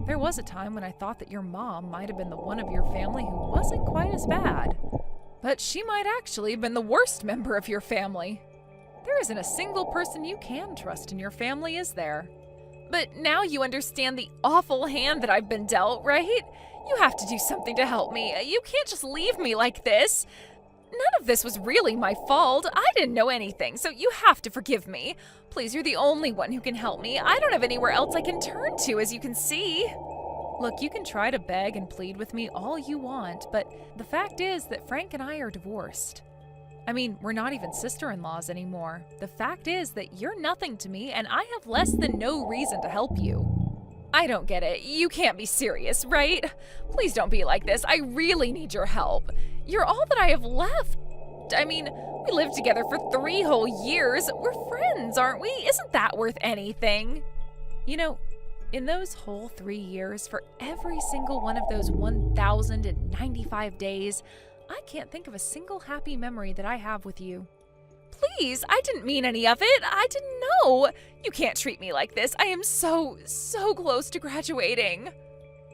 There was a time when I thought that your mom might have been the one of your family who wasn't quite as bad. But she might actually have been the worst member of your family. There isn't a single person you can trust in your family, is there? But now you understand the awful hand that I've been dealt, right? You have to do something to help me. You can't just leave me like this. None of this was really my fault. I didn't know anything, so you have to forgive me. Please, you're the only one who can help me. I don't have anywhere else I can turn to, as you can see. Look, you can try to beg and plead with me all you want, but the fact is that Frank and I are divorced. I mean, we're not even sister-in-laws anymore. The fact is that you're nothing to me, and I have less than no reason to help you. I don't get it. You can't be serious, right? Please don't be like this. I really need your help. You're all that I have left. I mean, we lived together for 3 whole years. We're friends, aren't we? Isn't that worth anything? You know, in those whole 3 years, for every single one of those 1,095 days, I can't think of a single happy memory that I have with you. Please, I didn't mean any of it. I didn't know. You can't treat me like this. I am so close to graduating.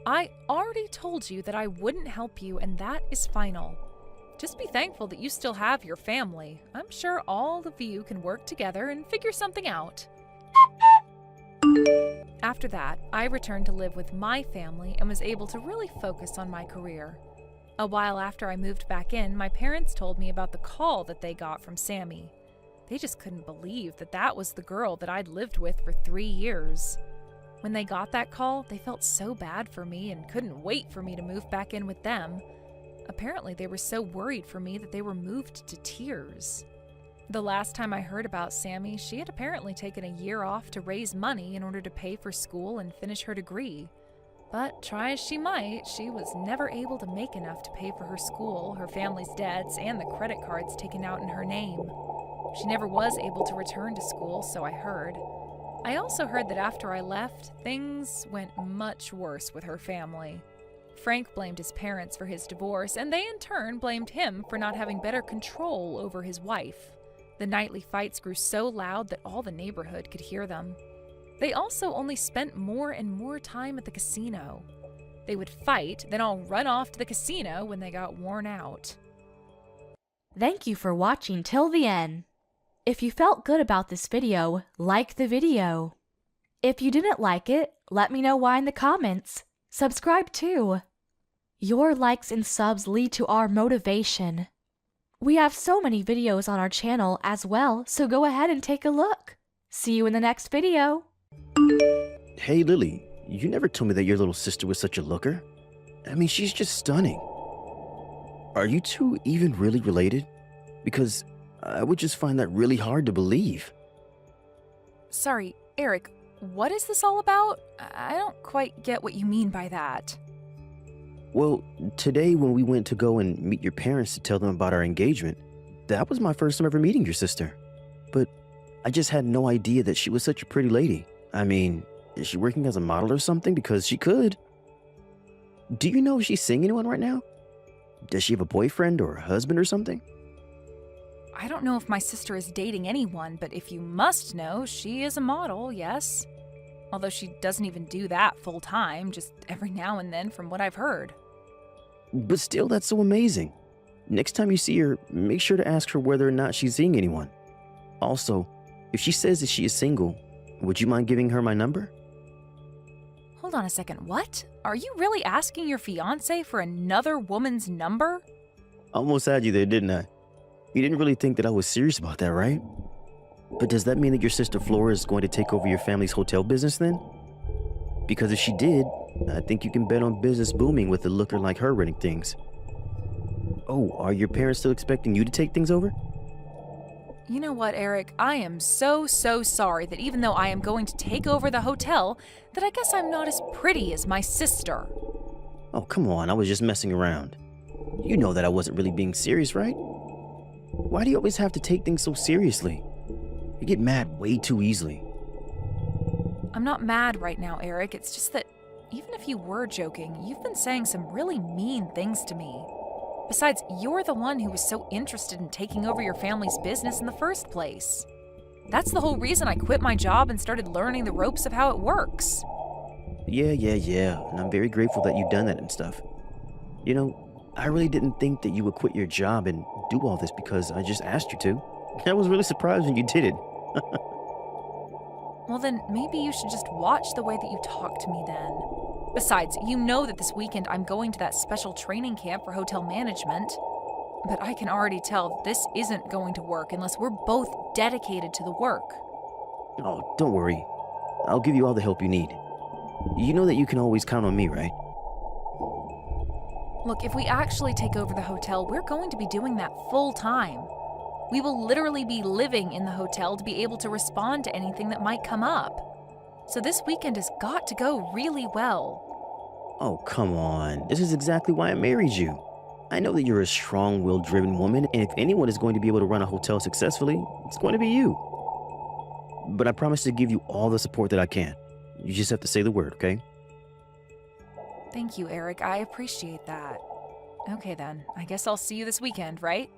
I already told you that I wouldn't help you, and that is final. Just be thankful that you still have your family. I'm sure all of you can work together and figure something out. After that, I returned to live with my family and was able to really focus on my career. A while after I moved back in, my parents told me about the call that they got from Sammy. They just couldn't believe that that was the girl that I'd lived with for 3 years. When they got that call, they felt so bad for me and couldn't wait for me to move back in with them. Apparently, they were so worried for me that they were moved to tears. The last time I heard about Sammy, she had apparently taken a year off to raise money in order to pay for school and finish her degree. But try as she might, she was never able to make enough to pay for her school, her family's debts, and the credit cards taken out in her name. She never was able to return to school, so I heard. I also heard that after I left, things went much worse with her family. Frank blamed his parents for his divorce, and they in turn blamed him for not having better control over his wife. The nightly fights grew so loud that all the neighborhood could hear them. They also only spent more and more time at the casino. They would fight, then all run off to the casino when they got worn out. Thank you for watching till the end. If you felt good about this video, like the video. If you didn't like it, let me know why in the comments. Subscribe too. Your likes and subs lead to our motivation. We have so many videos on our channel as well, so go ahead and take a look. See you in the next video. Hey, Lily, you never told me that your little sister was such a looker. I mean, she's just stunning. Are you two even really related? Because I would just find that really hard to believe. Sorry, Eric, what is this all about? I don't quite get what you mean by that. Well, today when we went to go and meet your parents to tell them about our engagement, that was my first time ever meeting your sister. But I just had no idea that she was such a pretty lady. I mean, is she working as a model or something? Because she could. Do you know if she's seeing anyone right now? Does she have a boyfriend or a husband or something? I don't know if my sister is dating anyone, but if you must know, she is a model, yes. Although she doesn't even do that full time, just every now and then from what I've heard. But still, that's so amazing. Next time you see her, make sure to ask her whether or not she's seeing anyone. Also, if she says that she is single, would you mind giving her my number? Hold on a second, what? Are you really asking your fiancé for another woman's number? Almost had you there, didn't I? You didn't really think that I was serious about that, right? But does that mean that your sister Flora is going to take over your family's hotel business then? Because if she did, I think you can bet on business booming with a looker like her running things. Oh, are your parents still expecting you to take things over? You know what, Eric? I am so sorry that even though I am going to take over the hotel, that I guess I'm not as pretty as my sister. Oh, come on, I was just messing around. You know that I wasn't really being serious, right? Why do you always have to take things so seriously? You get mad way too easily. I'm not mad right now, Eric. It's just that even if you were joking, you've been saying some really mean things to me. Besides, you're the one who was so interested in taking over your family's business in the first place. That's the whole reason I quit my job and started learning the ropes of how it works. Yeah, and I'm very grateful that you've done that and stuff. You know, I really didn't think that you would quit your job and do all this because I just asked you to. I was really surprised when you did it. Well, then maybe you should just watch the way that you talk to me then. Besides, you know that this weekend I'm going to that special training camp for hotel management. But I can already tell this isn't going to work unless we're both dedicated to the work. Oh, don't worry. I'll give you all the help you need. You know that you can always count on me, right? Look, if we actually take over the hotel, we're going to be doing that full time. We will literally be living in the hotel to be able to respond to anything that might come up. So this weekend has got to go really well. Oh, come on. This is exactly why I married you. I know that you're a strong-willed, driven woman, and if anyone is going to be able to run a hotel successfully, it's going to be you. But I promise to give you all the support that I can. You just have to say the word, okay? Thank you, Eric. I appreciate that. Okay then, I guess I'll see you this weekend, right?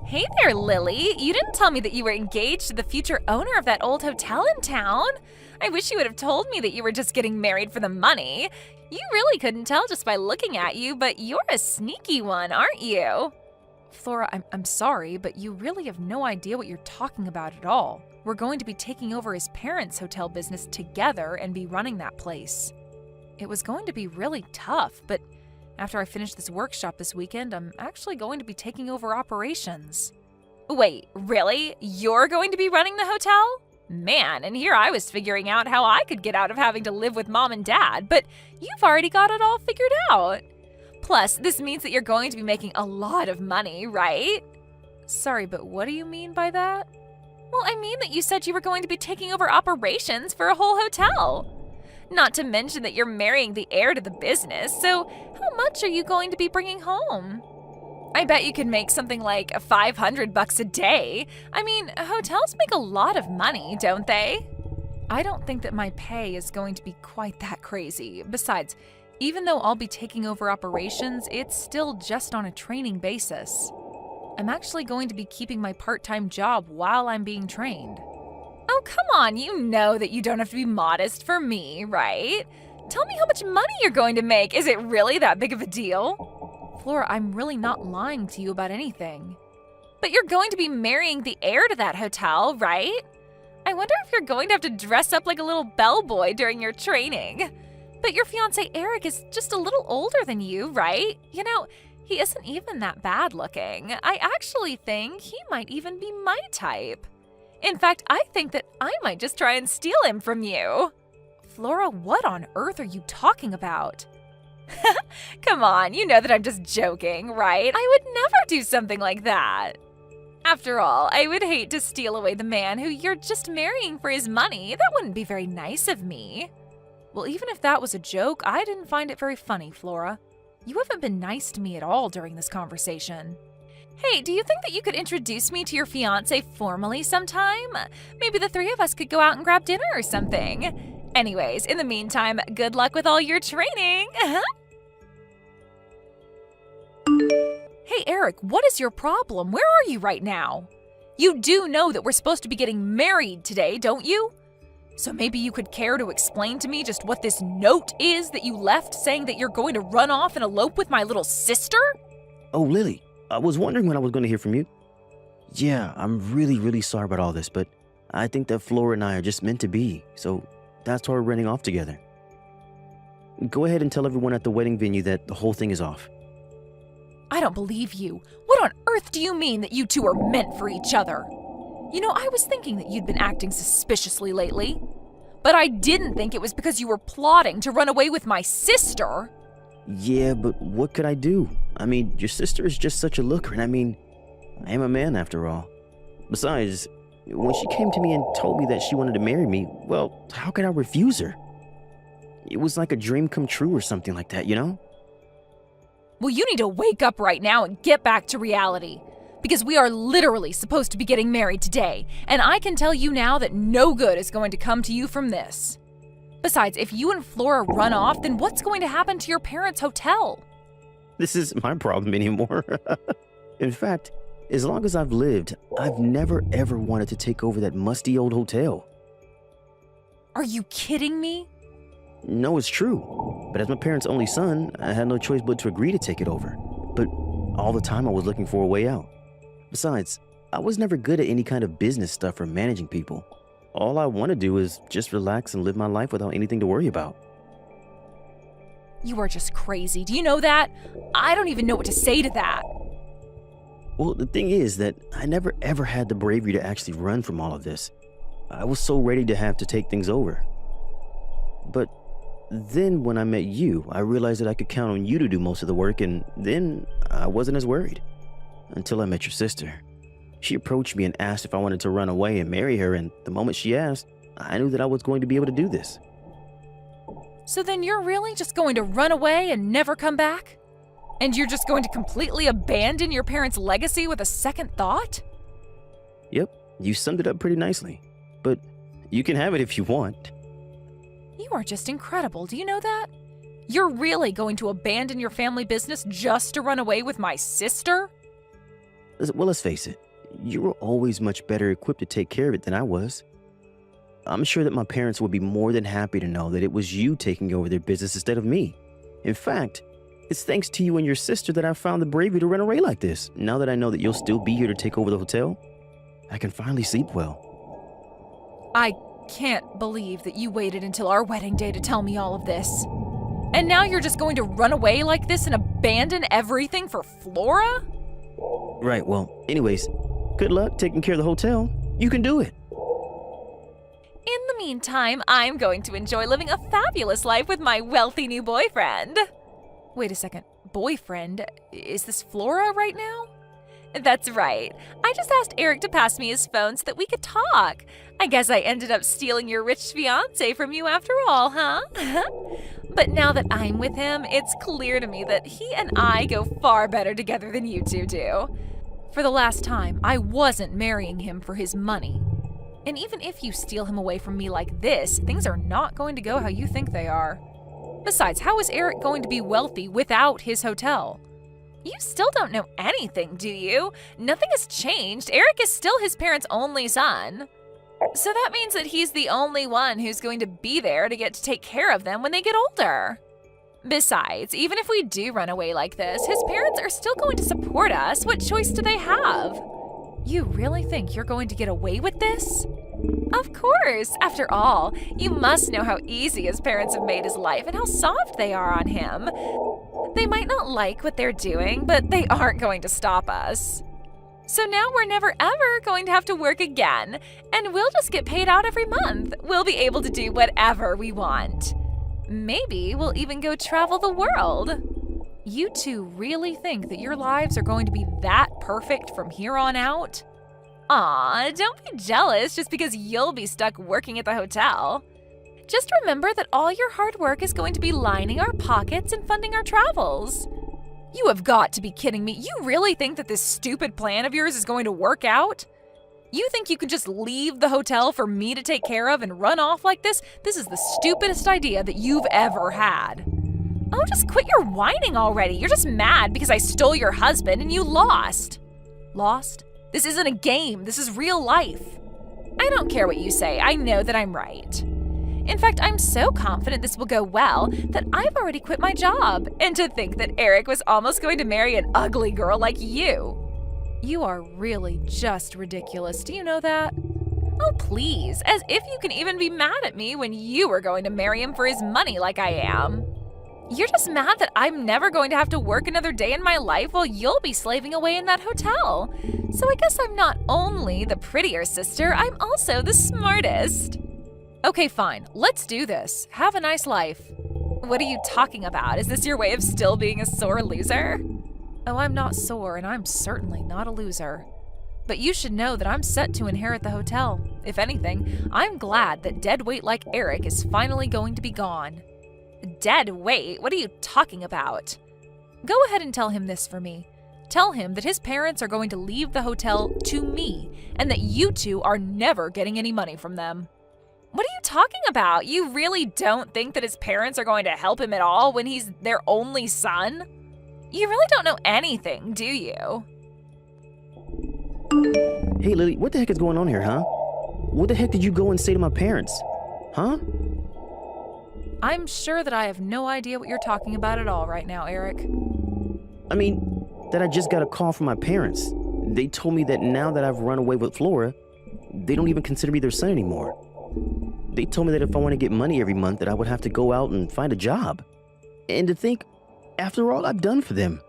Hey there, Lily. You didn't tell me that you were engaged to the future owner of that old hotel in town. I wish you would have told me that you were just getting married for the money. You really couldn't tell just by looking at you, but you're a sneaky one, aren't you? Flora, I'm sorry, but you really have no idea what you're talking about at all. We're going to be taking over his parents' hotel business together and be running that place. It was going to be really tough, but after I finish this workshop this weekend, I'm actually going to be taking over operations. Wait, really? You're going to be running the hotel? Man, and here I was figuring out how I could get out of having to live with mom and dad, but you've already got it all figured out. Plus, this means that you're going to be making a lot of money, right? Sorry, but what do you mean by that? Well, I mean that you said you were going to be taking over operations for a whole hotel. Not to mention that you're marrying the heir to the business, so how much are you going to be bringing home? I bet you could make something like $500 a day. I mean, hotels make a lot of money, don't they? I don't think that my pay is going to be quite that crazy. Besides, even though I'll be taking over operations, it's still just on a training basis. I'm actually going to be keeping my part-time job while I'm being trained. Oh, come on, you know that you don't have to be modest for me, right? Tell me how much money you're going to make. Is it really that big of a deal? Flora, I'm really not lying to you about anything. But you're going to be marrying the heir to that hotel, right? I wonder if you're going to have to dress up like a little bellboy during your training. But your fiancé Eric is just a little older than you, right? You know, he isn't even that bad looking. I actually think he might even be my type. In fact, I think that I might just try and steal him from you. Flora, what on earth are you talking about? Come on, you know that I'm just joking, right? I would never do something like that. After all, I would hate to steal away the man who you're just marrying for his money. That wouldn't be very nice of me. Well, even if that was a joke, I didn't find it very funny, Flora. You haven't been nice to me at all during this conversation. Hey, do you think that you could introduce me to your fiancé formally sometime? Maybe the three of us could go out and grab dinner or something. Anyways, in the meantime, good luck with all your training. Hey, Eric, what is your problem? Where are you right now? You do know that we're supposed to be getting married today, don't you? So maybe you could care to explain to me just what this note is that you left saying that you're going to run off and elope with my little sister? Oh, Lily, I was wondering when I was going to hear from you. Yeah, I'm really sorry about all this, but I think that Flora and I are just meant to be, so that's why we're running off together. Go ahead and tell everyone at the wedding venue that the whole thing is off. I don't believe you. What on earth do you mean that you two are meant for each other? You know, I was thinking that you'd been acting suspiciously lately. But I didn't think it was because you were plotting to run away with my sister. Yeah, but what could I do? I mean, your sister is just such a looker, and I mean, I am a man after all. Besides, when she came to me and told me that she wanted to marry me, well, how could I refuse her? It was like a dream come true or something like that, you know? Well, you need to wake up right now and get back to reality. Because we are literally supposed to be getting married today, and I can tell you now that no good is going to come to you from this. Besides, if you and Flora run off, then what's going to happen to your parents' hotel? This isn't my problem anymore. In fact, as long as I've lived, I've never ever wanted to take over that musty old hotel. Are you kidding me? No, it's true. But as my parents' only son, I had no choice but to agree to take it over. But all the time I was looking for a way out. Besides, I was never good at any kind of business stuff or managing people. All I want to do is just relax and live my life without anything to worry about. You are just crazy. Do you know that? I don't even know what to say to that. Well, the thing is that I never ever had the bravery to actually run from all of this. I was so ready to have to take things over. But then when I met you, I realized that I could count on you to do most of the work, and then I wasn't as worried. Until I met your sister. She approached me and asked if I wanted to run away and marry her, and the moment she asked, I knew that I was going to be able to do this. So then you're really just going to run away and never come back? And you're just going to completely abandon your parents' legacy with a second thought? Yep, you summed it up pretty nicely. But you can have it if you want. You are just incredible, do you know that? You're really going to abandon your family business just to run away with my sister? Well, let's face it, you were always much better equipped to take care of it than I was. I'm sure that my parents would be more than happy to know that it was you taking over their business instead of me. In fact, it's thanks to you and your sister that I found the bravery to run away like this. Now that I know that you'll still be here to take over the hotel, I can finally sleep well. I can't believe that you waited until our wedding day to tell me all of this. And now you're just going to run away like this and abandon everything for Flora? Right, well, anyways, good luck taking care of the hotel. You can do it. In the meantime, I'm going to enjoy living a fabulous life with my wealthy new boyfriend. Wait a second. Boyfriend? Is this Flora right now? That's right. I just asked Eric to pass me his phone so that we could talk. I guess I ended up stealing your rich fiancé from you after all, huh? But now that I'm with him, it's clear to me that he and I go far better together than you two do. For the last time, I wasn't marrying him for his money. And even if you steal him away from me like this, things are not going to go how you think they are. Besides, how is Eric going to be wealthy without his hotel? You still don't know anything, do you? Nothing has changed. Eric is still his parents' only son. So that means that he's the only one who's going to be there to get to take care of them when they get older. Besides, even if we do run away like this, his parents are still going to support us. What choice do they have? You really think you're going to get away with this? Of course. After all, you must know how easy his parents have made his life and how soft they are on him. They might not like what they're doing, but they aren't going to stop us. So now we're never ever going to have to work again, and we'll just get paid out every month. We'll be able to do whatever we want. Maybe we'll even go travel the world. You two really think that your lives are going to be that perfect from here on out? Aw, don't be jealous just because you'll be stuck working at the hotel. Just remember that all your hard work is going to be lining our pockets and funding our travels. You have got to be kidding me. You really think that this stupid plan of yours is going to work out? You think you can just leave the hotel for me to take care of and run off like this? This is the stupidest idea that you've ever had. Oh, just quit your whining already. You're just mad because I stole your husband and you lost. Lost? This isn't a game. This is real life. I don't care what you say. I know that I'm right. In fact, I'm so confident this will go well that I've already quit my job. And to think that Eric was almost going to marry an ugly girl like you. You are really just ridiculous. Do you know that? Oh, please. As if you can even be mad at me when you were going to marry him for his money like I am. You're just mad that I'm never going to have to work another day in my life while you'll be slaving away in that hotel. So I guess I'm not only the prettier sister, I'm also the smartest. Okay, fine. Let's do this. Have a nice life. What are you talking about? Is this your way of still being a sore loser? Oh, I'm not sore, and I'm certainly not a loser. But you should know that I'm set to inherit the hotel. If anything, I'm glad that dead weight like Eric is finally going to be gone. Dead weight? What are you talking about? Go ahead and tell him this for me. Tell him that his parents are going to leave the hotel to me, and that you two are never getting any money from them. What are you talking about? You really don't think that his parents are going to help him at all when he's their only son? You really don't know anything, do you? Hey, Lily, what the heck is going on here, huh? What the heck did you go and say to my parents? Huh? I'm sure that I have no idea what you're talking about at all right now, Eric. I mean, that I just got a call from my parents. They told me that now that I've run away with Flora, they don't even consider me their son anymore. They told me that if I want to get money every month, that I would have to go out and find a job. And to think, after all I've done for them.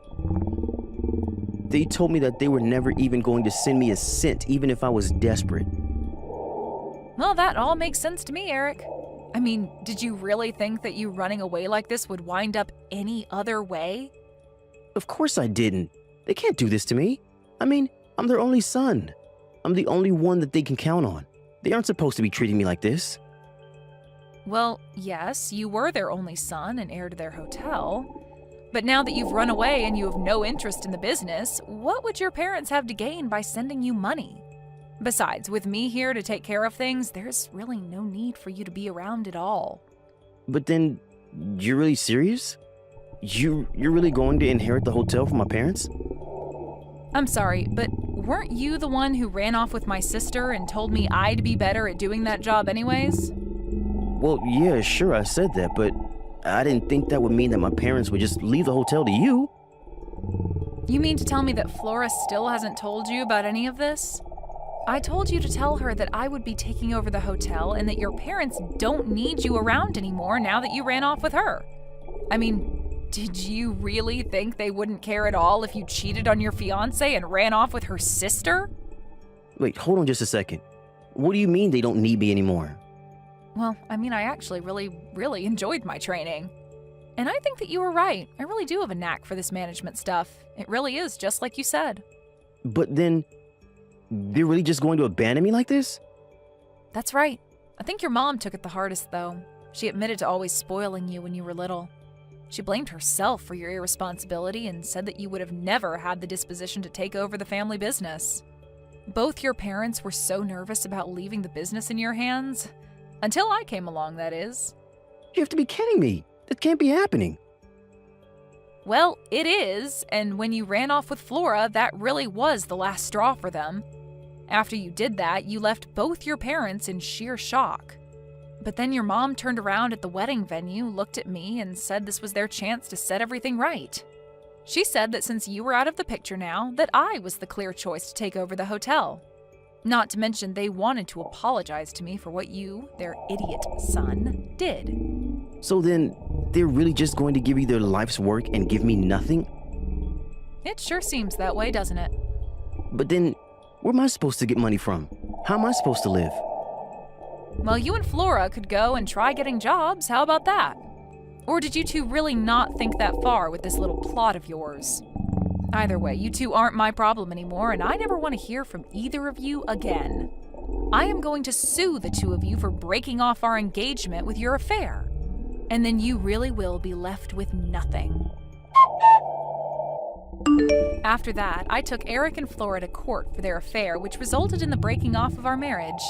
They told me that they were never even going to send me a cent, even if I was desperate. Well, that all makes sense to me, Eric. I mean, did you really think that you running away like this would wind up any other way? Of course I didn't. They can't do this to me. I mean, I'm their only son. I'm the only one that they can count on. They aren't supposed to be treating me like this. Well, yes, you were their only son and heir to their hotel. But now that you've run away and you have no interest in the business, what would your parents have to gain by sending you money? Besides, with me here to take care of things, there's really no need for you to be around at all. But then, you're really serious? You're really going to inherit the hotel from my parents? I'm sorry, but weren't you the one who ran off with my sister and told me I'd be better at doing that job anyways? Well, yeah, sure, I said that, but I didn't think that would mean that my parents would just leave the hotel to you. You mean to tell me that Flora still hasn't told you about any of this? I told you to tell her that I would be taking over the hotel and that your parents don't need you around anymore now that you ran off with her. I mean, did you really think they wouldn't care at all if you cheated on your fiancé and ran off with her sister? Wait, hold on just a second. What do you mean they don't need me anymore? Well, I mean, I actually really enjoyed my training. And I think that you were right. I really do have a knack for this management stuff. It really is just like you said. But then, they're really just going to abandon me like this? That's right. I think your mom took it the hardest, though. She admitted to always spoiling you when you were little. She blamed herself for your irresponsibility and said that you would have never had the disposition to take over the family business. Both your parents were so nervous about leaving the business in your hands. Until I came along, that is. You have to be kidding me. That can't be happening. Well, it is, and when you ran off with Flora, that really was the last straw for them. After you did that, you left both your parents in sheer shock. But then your mom turned around at the wedding venue, looked at me, and said this was their chance to set everything right. She said that since you were out of the picture now, that I was the clear choice to take over the hotel. Not to mention they wanted to apologize to me for what you, their idiot son, did. So then, they're really just going to give you their life's work and give me nothing? It sure seems that way, doesn't it? But then, where am I supposed to get money from? How am I supposed to live? Well, you and Flora could go and try getting jobs. How about that? Or did you two really not think that far with this little plot of yours? Either way, you two aren't my problem anymore, and I never want to hear from either of you again. I am going to sue the two of you for breaking off our engagement with your affair. And then you really will be left with nothing. After that, I took Eric and Flora to court for their affair, which resulted in the breaking off of our marriage.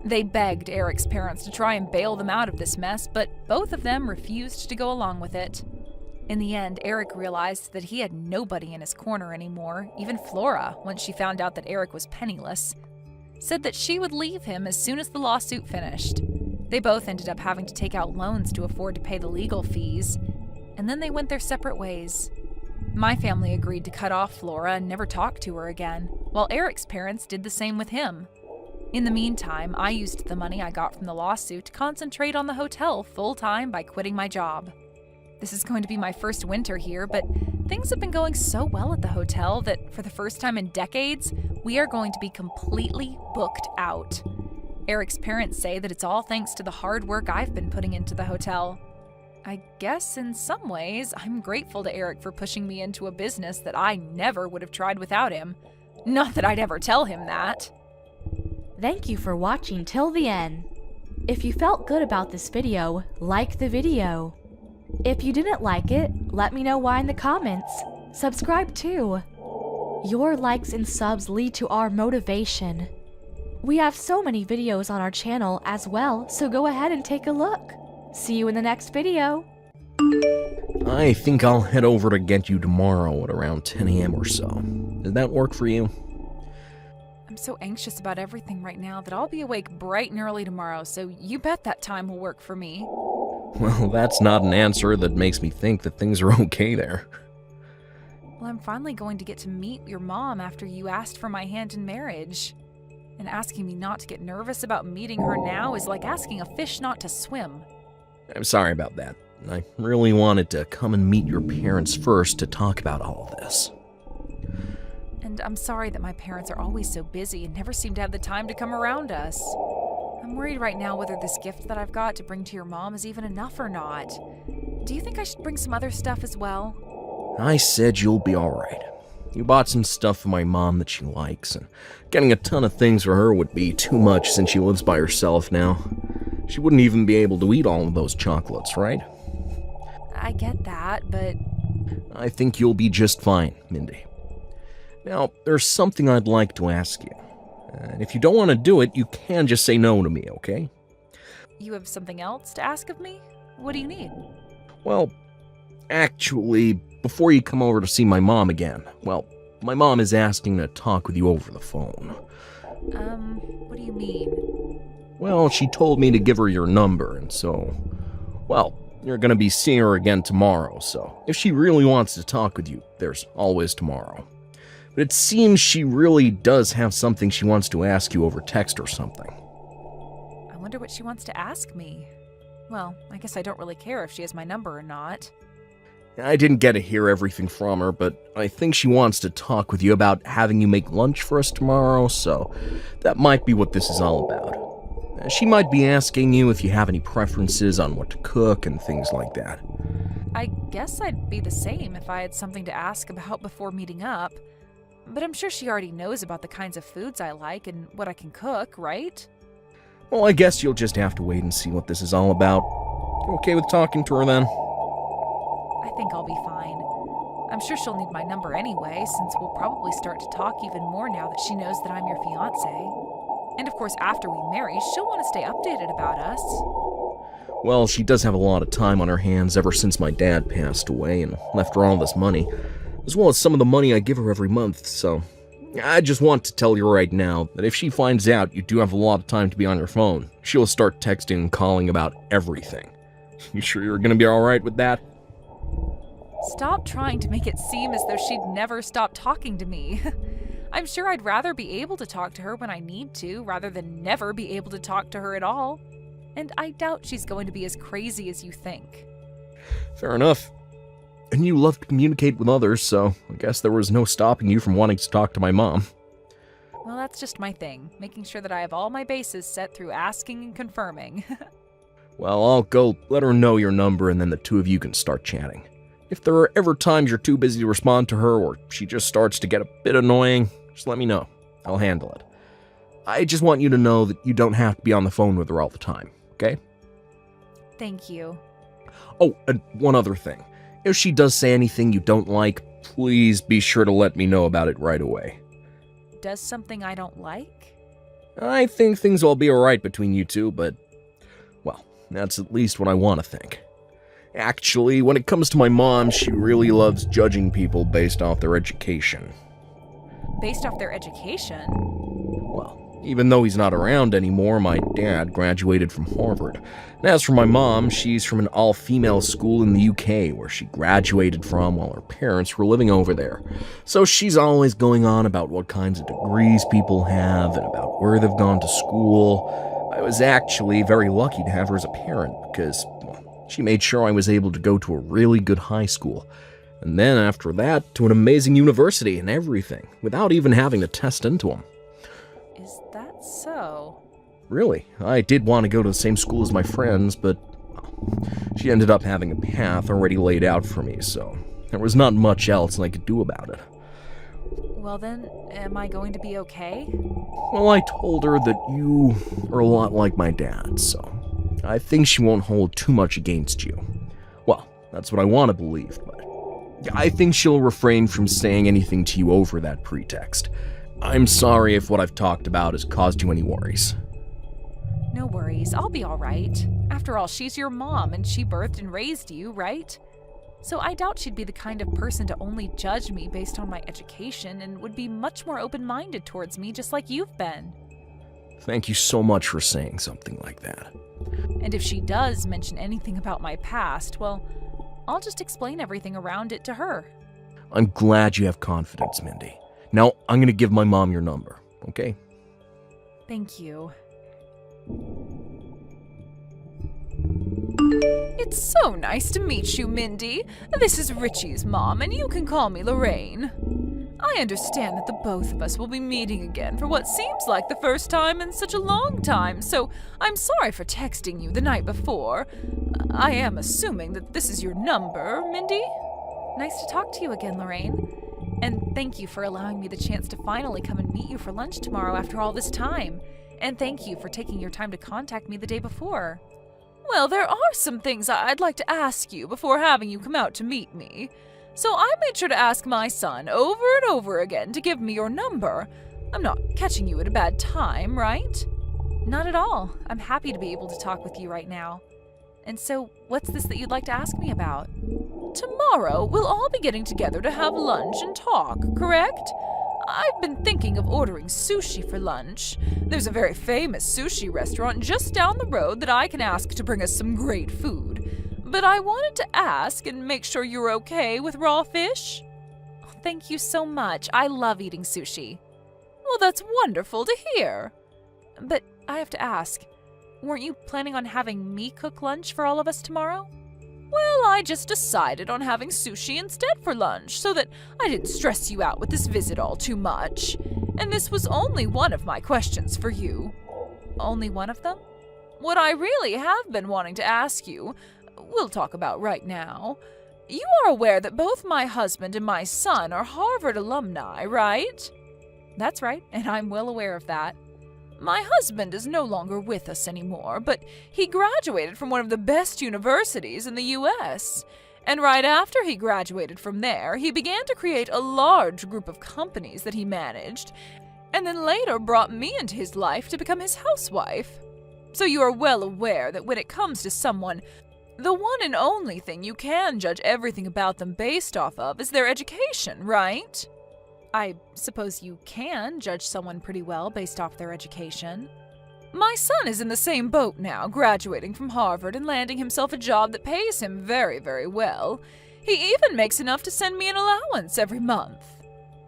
They begged Eric's parents to try and bail them out of this mess, but both of them refused to go along with it. In the end, Eric realized that he had nobody in his corner anymore. Even Flora, once she found out that Eric was penniless, said that she would leave him as soon as the lawsuit finished. They both ended up having to take out loans to afford to pay the legal fees, and then they went their separate ways. My family agreed to cut off Flora and never talk to her again, while Eric's parents did the same with him. In the meantime, I used the money I got from the lawsuit to concentrate on the hotel full-time by quitting my job. This is going to be my first winter here, but things have been going so well at the hotel that for the first time in decades, we are going to be completely booked out. Eric's parents say that it's all thanks to the hard work I've been putting into the hotel. I guess in some ways, I'm grateful to Eric for pushing me into a business that I never would have tried without him. Not that I'd ever tell him that. Thank you for watching till the end. If you felt good about this video, like the video. If you didn't like it, let me know why in the comments. Subscribe too. Your likes and subs lead to our motivation. We have so many videos on our channel as well, so go ahead and take a look. See you in the next video. I think I'll head over to get you tomorrow at around 10 a.m. or so. Does that work for you? I'm so anxious about everything right now that I'll be awake bright and early tomorrow, so you bet that time will work for me. Well, that's not an answer that makes me think that things are okay there. Well, I'm finally going to get to meet your mom after you asked for my hand in marriage. And asking me not to get nervous about meeting her now is like asking a fish not to swim. I'm sorry about that. I really wanted to come and meet your parents first to talk about all of this. And I'm sorry that my parents are always so busy and never seem to have the time to come around us. I'm worried right now whether this gift that I've got to bring to your mom is even enough or not. Do you think I should bring some other stuff as well? I said you'll be alright. You bought some stuff for my mom that she likes, and getting a ton of things for her would be too much since she lives by herself now. She wouldn't even be able to eat all of those chocolates, right? I get that, but... I think you'll be just fine, Mindy. Now, there's something I'd like to ask you. And if you don't want to do it, you can just say no to me, okay? You have something else to ask of me? What do you need? Well, actually, before you come over to see my mom again, well, my mom is asking to talk with you over the phone. What do you mean? Well, she told me to give her your number, and so, well, you're gonna be seeing her again tomorrow, so if she really wants to talk with you, there's always tomorrow. But it seems she really does have something she wants to ask you over text or something. I wonder what she wants to ask me. Well, I guess I don't really care if she has my number or not. I didn't get to hear everything from her, but I think she wants to talk with you about having you make lunch for us tomorrow, so that might be what this is all about. She might be asking you if you have any preferences on what to cook and things like that. I guess I'd be the same if I had something to ask about before meeting up. But I'm sure she already knows about the kinds of foods I like and what I can cook, right? Well, I guess you'll just have to wait and see what this is all about. You okay with talking to her then? I think I'll be fine. I'm sure she'll need my number anyway, since we'll probably start to talk even more now that she knows that I'm your fiancé. And of course, after we marry, she'll want to stay updated about us. Well, she does have a lot of time on her hands ever since my dad passed away and left her all this money, as well as some of the money I give her every month, so I just want to tell you right now that if she finds out you do have a lot of time to be on your phone, she'll start texting and calling about everything. You sure you're gonna be alright with that? Stop trying to make it seem as though she'd never stop talking to me. I'm sure I'd rather be able to talk to her when I need to, rather than never be able to talk to her at all. And I doubt she's going to be as crazy as you think. Fair enough. And you love to communicate with others, so I guess there was no stopping you from wanting to talk to my mom. Well, that's just my thing, making sure that I have all my bases set through asking and confirming. Well, I'll go let her know your number and then the two of you can start chatting. If there are ever times you're too busy to respond to her or she just starts to get a bit annoying, just let me know. I'll handle it. I just want you to know that you don't have to be on the phone with her all the time, okay? Thank you. Oh, and one other thing. If she does say anything you don't like, please be sure to let me know about it right away. Does something I don't like? I think things will be alright between you two, but, well, that's at least what I want to think. Actually, when it comes to my mom, she really loves judging people based off their education. Based off their education? Well, even though he's not around anymore, my dad graduated from Harvard. And as for my mom, she's from an all-female school in the UK, where she graduated from while her parents were living over there. So she's always going on about what kinds of degrees people have and about where they've gone to school. I was actually very lucky to have her as a parent because, well, she made sure I was able to go to a really good high school. And then after that, to an amazing university and everything, without even having to test into them. Is that so? Really, I did want to go to the same school as my friends, but well, she ended up having a path already laid out for me, so there was not much else I could do about it. Well then, am I going to be okay? Well, I told her that you are a lot like my dad, so I think she won't hold too much against you. Well, that's what I want to believe, but I think she'll refrain from saying anything to you over that pretext. I'm sorry if what I've talked about has caused you any worries. No worries, I'll be alright. After all, she's your mom and she birthed and raised you, right? So I doubt she'd be the kind of person to only judge me based on my education and would be much more open-minded towards me, just like you've been. Thank you so much for saying something like that. And if she does mention anything about my past, well, I'll just explain everything around it to her. I'm glad you have confidence, Mindy. Now, I'm gonna give my mom your number, okay? Thank you. It's so nice to meet you, Mindy. This is Richie's mom, and you can call me Lorraine. I understand that the both of us will be meeting again for what seems like the first time in such a long time, so I'm sorry for texting you the night before. I am assuming that this is your number, Mindy? Nice to talk to you again, Lorraine. And thank you for allowing me the chance to finally come and meet you for lunch tomorrow after all this time. And thank you for taking your time to contact me the day before. Well, there are some things I'd like to ask you before having you come out to meet me. So I made sure to ask my son over and over again to give me your number. I'm not catching you at a bad time, right? Not at all. I'm happy to be able to talk with you right now. And so, what's this that you'd like to ask me about? Tomorrow, we'll all be getting together to have lunch and talk, correct? I've been thinking of ordering sushi for lunch. There's a very famous sushi restaurant just down the road that I can ask to bring us some great food. But I wanted to ask and make sure you're okay with raw fish. Oh, thank you so much. I love eating sushi. Well, that's wonderful to hear. But I have to ask, weren't you planning on having me cook lunch for all of us tomorrow? Well, I just decided on having sushi instead for lunch so that I didn't stress you out with this visit all too much. And this was only one of my questions for you. Only one of them? What I really have been wanting to ask you, we'll talk about right now. You are aware that both my husband and my son are Harvard alumni, right? That's right, and I'm well aware of that. My husband is no longer with us anymore, but he graduated from one of the best universities in the US. And right after he graduated from there, he began to create a large group of companies that he managed, and then later brought me into his life to become his housewife. So you are well aware that when it comes to someone, the one and only thing you can judge everything about them based off of is their education, right? I suppose you can judge someone pretty well based off their education. My son is in the same boat now, graduating from Harvard and landing himself a job that pays him very, very well. He even makes enough to send me an allowance every month.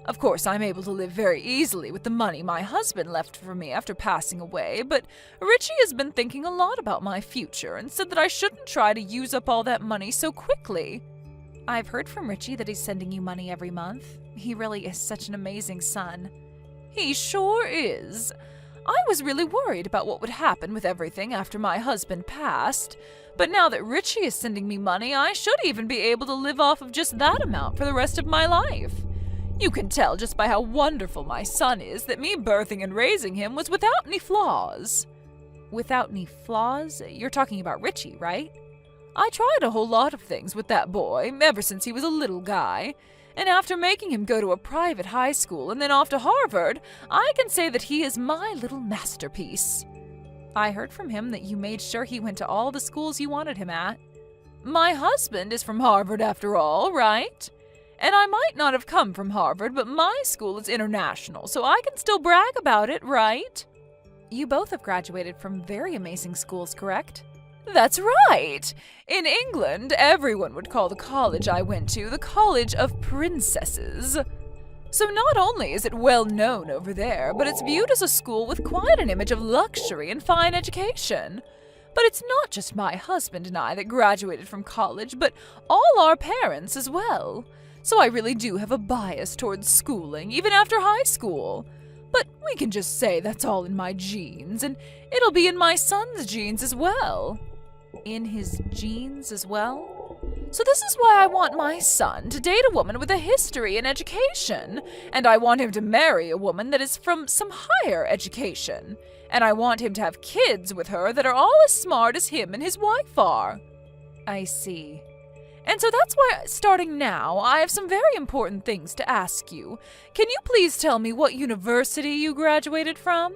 Of course, I'm able to live very easily with the money my husband left for me after passing away, but Richie has been thinking a lot about my future and said that I shouldn't try to use up all that money so quickly. I've heard from Richie that he's sending you money every month. He really is such an amazing son. He sure is. I was really worried about what would happen with everything after my husband passed, but now that Richie is sending me money, I should even be able to live off of just that amount for the rest of my life. You can tell just by how wonderful my son is that me birthing and raising him was without any flaws. Without any flaws? You're talking about Richie, right? I tried a whole lot of things with that boy ever since he was a little guy, and after making him go to a private high school and then off to Harvard, I can say that he is my little masterpiece. I heard from him that you made sure he went to all the schools you wanted him at. My husband is from Harvard after all, right? And I might not have come from Harvard, but my school is international, so I can still brag about it, right? You both have graduated from very amazing schools, correct? That's right! In England, everyone would call the college I went to the College of Princesses. So not only is it well known over there, but it's viewed as a school with quite an image of luxury and fine education. But it's not just my husband and I that graduated from college, but all our parents as well. So I really do have a bias towards schooling, even after high school. But we can just say that's all in my genes, and it'll be in my son's genes as well. In his genes as well? So this is why I want my son to date a woman with a history in education, and I want him to marry a woman that is from some higher education, and I want him to have kids with her that are all as smart as him and his wife are. I see. And so that's why, starting now, I have some very important things to ask you. Can you please tell me what university you graduated from?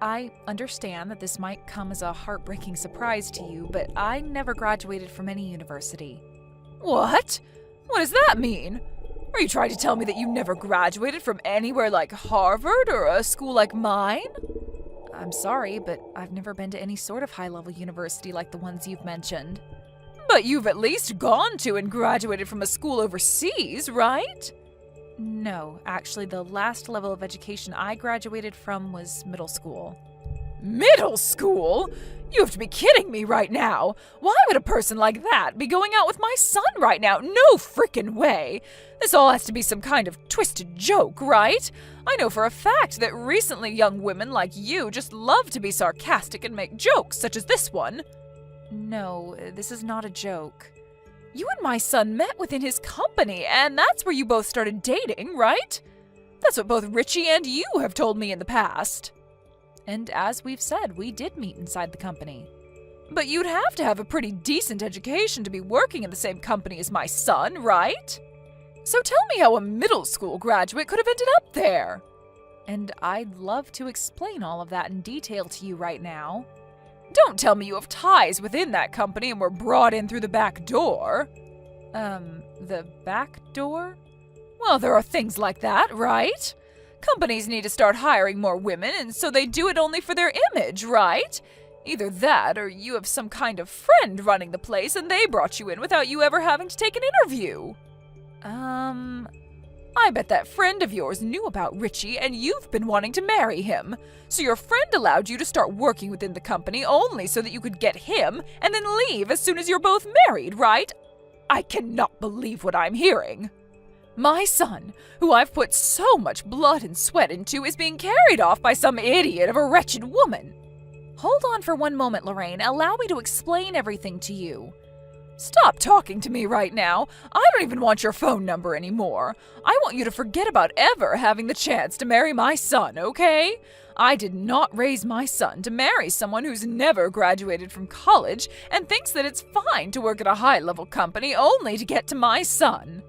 I understand that this might come as a heartbreaking surprise to you, but I never graduated from any university. What? What does that mean? Are you trying to tell me that you never graduated from anywhere like Harvard or a school like mine? I'm sorry, but I've never been to any sort of high-level university like the ones you've mentioned. But you've at least gone to and graduated from a school overseas, right? No, actually, the last level of education I graduated from was middle school. Middle school? You have to be kidding me right now. Why would a person like that be going out with my son right now? No frickin' way. This all has to be some kind of twisted joke, right? I know for a fact that recently young women like you just love to be sarcastic and make jokes such as this one. No, this is not a joke. You and my son met within his company, and that's where you both started dating, right? That's what both Richie and you have told me in the past. And as we've said, we did meet inside the company. But you'd have to have a pretty decent education to be working in the same company as my son, right? So tell me how a middle school graduate could have ended up there. And I'd love to explain all of that in detail to you right now. Don't tell me you have ties within that company and were brought in through the back door. The back door? Well, there are things like that, right? Companies need to start hiring more women, and so they do it only for their image, right? Either that, or you have some kind of friend running the place and they brought you in without you ever having to take an interview. I bet that friend of yours knew about Richie and you've been wanting to marry him. So your friend allowed you to start working within the company only so that you could get him and then leave as soon as you're both married, right? I cannot believe what I'm hearing. My son, who I've put so much blood and sweat into, is being carried off by some idiot of a wretched woman. Hold on for one moment, Lorraine. Allow me to explain everything to you. Stop talking to me right now. I don't even want your phone number anymore. I want you to forget about ever having the chance to marry my son, okay? I did not raise my son to marry someone who's never graduated from college and thinks that it's fine to work at a high-level company only to get to my son.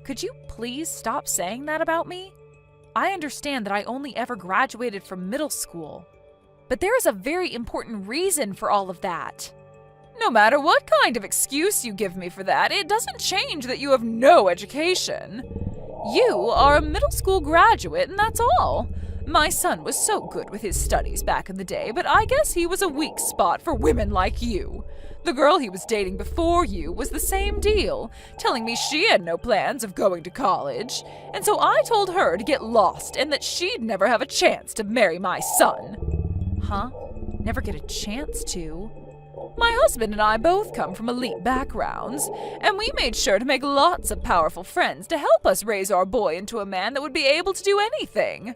Could you please stop saying that about me? I understand that I only ever graduated from middle school, but there is a very important reason for all of that. No matter what kind of excuse you give me for that, it doesn't change that you have no education. You are a middle school graduate, and that's all. My son was so good with his studies back in the day, but I guess he was a weak spot for women like you. The girl he was dating before you was the same deal, telling me she had no plans of going to college, and so I told her to get lost and that she'd never have a chance to marry my son. Huh? Never get a chance to? My husband and I both come from elite backgrounds, and we made sure to make lots of powerful friends to help us raise our boy into a man that would be able to do anything.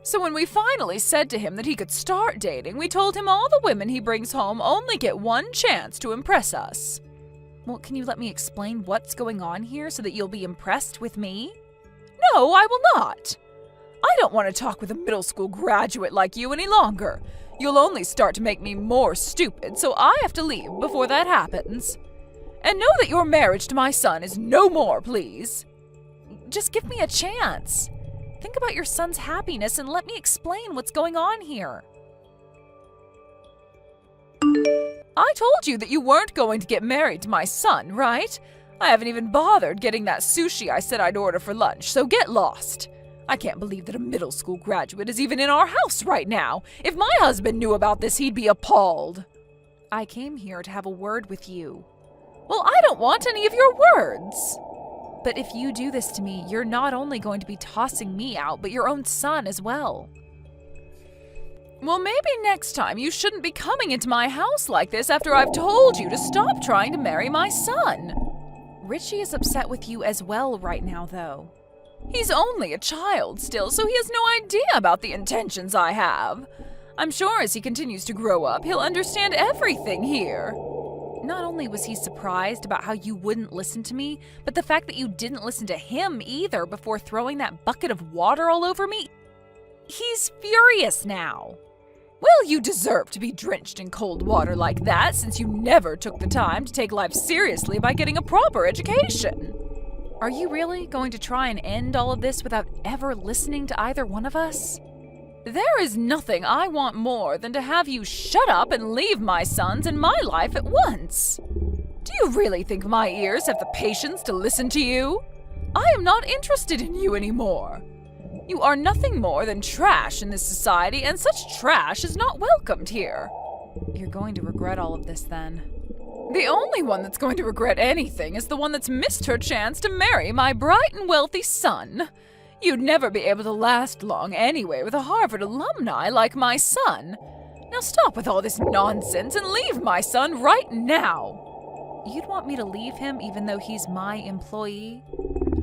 So when we finally said to him that he could start dating, we told him all the women he brings home only get one chance to impress us. Well, can you let me explain what's going on here so that you'll be impressed with me? No, I will not. I don't want to talk with a middle school graduate like you any longer. You'll only start to make me more stupid, so I have to leave before that happens. And know that your marriage to my son is no more, please. Just give me a chance. Think about your son's happiness and let me explain what's going on here. I told you that you weren't going to get married to my son, right? I haven't even bothered getting that sushi I said I'd order for lunch, so get lost. I can't believe that a middle school graduate is even in our house right now. If my husband knew about this, he'd be appalled. I came here to have a word with you. Well, I don't want any of your words. But if you do this to me, you're not only going to be tossing me out, but your own son as well. Well, maybe next time you shouldn't be coming into my house like this after I've told you to stop trying to marry my son. Richie is upset with you as well right now, though. He's only a child still, so he has no idea about the intentions I have. I'm sure as he continues to grow up, he'll understand everything here. Not only was he surprised about how you wouldn't listen to me, but the fact that you didn't listen to him either before throwing that bucket of water all over me. He's furious now. Well, you deserve to be drenched in cold water like that since you never took the time to take life seriously by getting a proper education. Are you really going to try and end all of this without ever listening to either one of us? There is nothing I want more than to have you shut up and leave my sons and my life at once. Do you really think my ears have the patience to listen to you? I am not interested in you anymore. You are nothing more than trash in this society, and such trash is not welcomed here. You're going to regret all of this then. The only one that's going to regret anything is the one that's missed her chance to marry my bright and wealthy son. You'd never be able to last long anyway with a Harvard alumni like my son. Now stop with all this nonsense and leave my son right now. You'd want me to leave him even though he's my employee?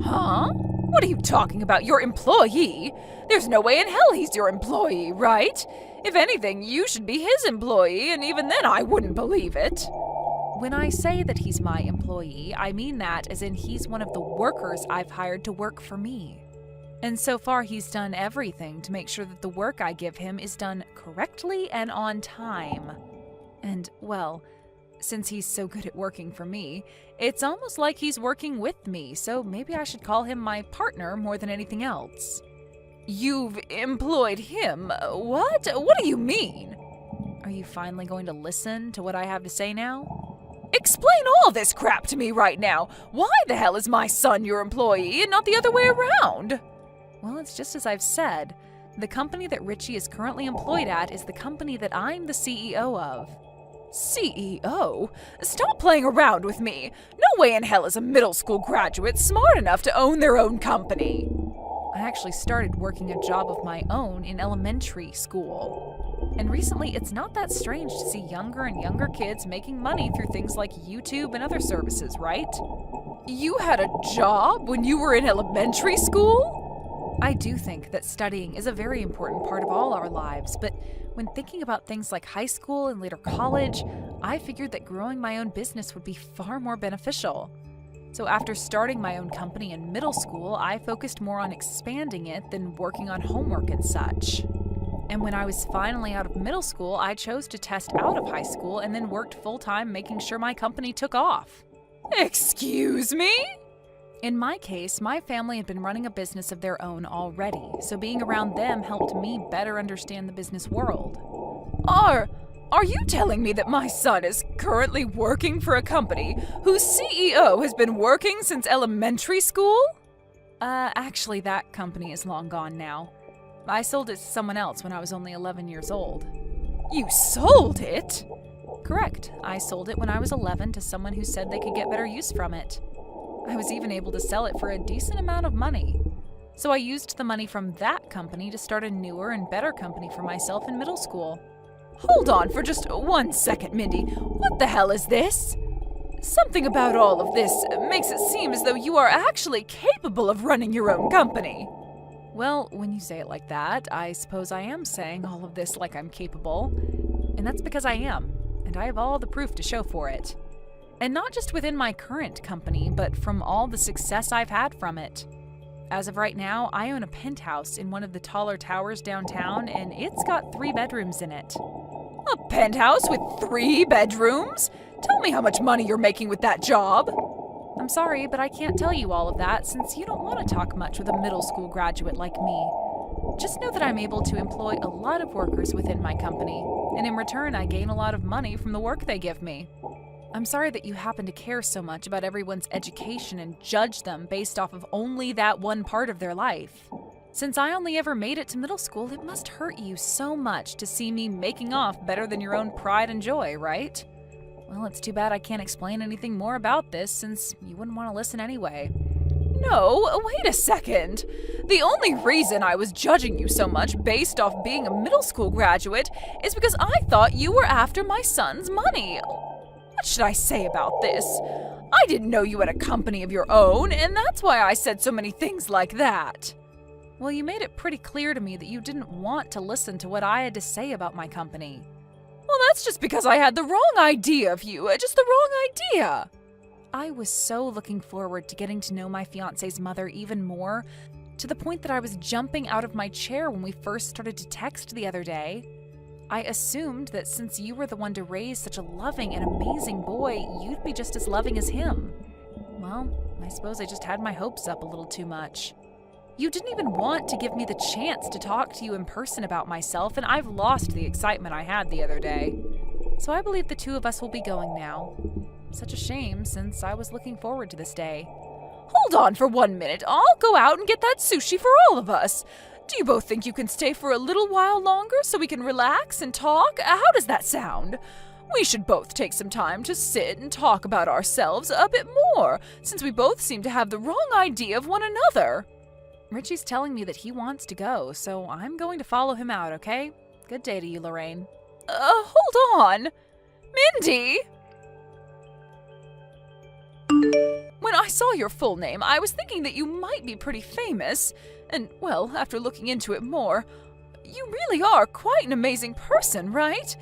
Huh? What are you talking about, your employee? There's no way in hell he's your employee, right? If anything, you should be his employee, and even then I wouldn't believe it. When I say that he's my employee, I mean that as in he's one of the workers I've hired to work for me. And so far he's done everything to make sure that the work I give him is done correctly and on time. And, well, since he's so good at working for me, it's almost like he's working with me, so maybe I should call him my partner more than anything else. You've employed him? What? What do you mean? Are you finally going to listen to what I have to say now? Explain all this crap to me right now. Why the hell is my son your employee and not the other way around? Well, it's just as I've said. The company that Richie is currently employed at is the company that I'm the CEO of. CEO? Stop playing around with me. No way in hell is a middle school graduate smart enough to own their own company. I actually started working a job of my own in elementary school. And recently, it's not that strange to see younger and younger kids making money through things like YouTube and other services, right? You had a job when you were in elementary school? I do think that studying is a very important part of all our lives, but When thinking about things like high school and later college, I figured that growing my own business would be far more beneficial. So after starting my own company in middle school, I focused more on expanding it than working on homework and such. And when I was finally out of middle school, I chose to test out of high school and then worked full-time making sure my company took off. Excuse me? In my case, my family had been running a business of their own already, so being around them helped me better understand the business world. Are you telling me that my son is currently working for a company whose CEO has been working since elementary school? Actually, that company is long gone now. I sold it to someone else when I was only 11 years old. You sold it? Correct. I sold it when I was 11 to someone who said they could get better use from it. I was even able to sell it for a decent amount of money. So I used the money from that company to start a newer and better company for myself in middle school. Hold on for just 1 second, Mindy. What the hell is this? Something about all of this makes it seem as though you are actually capable of running your own company. Well, when you say it like that, I suppose I am saying all of this like I'm capable. And that's because I am, and I have all the proof to show for it. And not just within my current company, but from all the success I've had from it. As of right now, I own a penthouse in one of the taller towers downtown, and it's got 3 bedrooms in it. A penthouse with 3 bedrooms? Tell me how much money you're making with that job. I'm sorry, but I can't tell you all of that since you don't want to talk much with a middle school graduate like me. Just know that I'm able to employ a lot of workers within my company, and in return I gain a lot of money from the work they give me. I'm sorry that you happen to care so much about everyone's education and judge them based off of only that one part of their life. Since I only ever made it to middle school, it must hurt you so much to see me making off better than your own pride and joy, right? Well, it's too bad I can't explain anything more about this since you wouldn't want to listen anyway. No, wait a second. The only reason I was judging you so much based off being a middle school graduate is because I thought you were after my son's money. What should I say about this? I didn't know you had a company of your own, and that's why I said so many things like that. Well, you made it pretty clear to me that you didn't want to listen to what I had to say about my company. Well, that's just because I had the wrong idea of you, just the wrong idea. I was so looking forward to getting to know my fiancé's mother even more, to the point that I was jumping out of my chair when we first started to text the other day. I assumed that since you were the one to raise such a loving and amazing boy, you'd be just as loving as him. Well, I suppose I just had my hopes up a little too much. You didn't even want to give me the chance to talk to you in person about myself, and I've lost the excitement I had the other day. So I believe the 2 of us will be going now. Such a shame, since I was looking forward to this day. Hold on for 1 minute. I'll go out and get that sushi for all of us. Do you both think you can stay for a little while longer so we can relax and talk? How does that sound? We should both take some time to sit and talk about ourselves a bit more, since we both seem to have the wrong idea of one another. Richie's telling me that he wants to go, so I'm going to follow him out, okay? Good day to you, Lorraine. Hold on. Mindy! When I saw your full name, I was thinking that you might be pretty famous. And, well, after looking into it more, you really are quite an amazing person, right?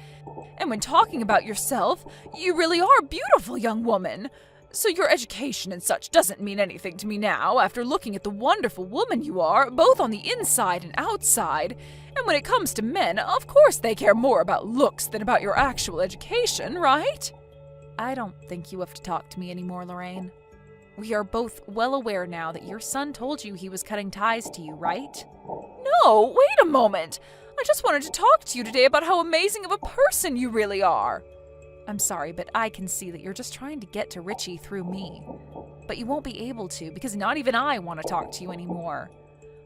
And when talking about yourself, you really are a beautiful young woman. So your education and such doesn't mean anything to me now, after looking at the wonderful woman you are, both on the inside and outside. And when it comes to men, of course they care more about looks than about your actual education, right? I don't think you have to talk to me anymore, Lorraine. We are both well aware now that your son told you he was cutting ties to you, right? No, wait a moment. I just wanted to talk to you today about how amazing of a person you really are. I'm sorry, but I can see that you're just trying to get to Richie through me. But you won't be able to, because not even I want to talk to you anymore.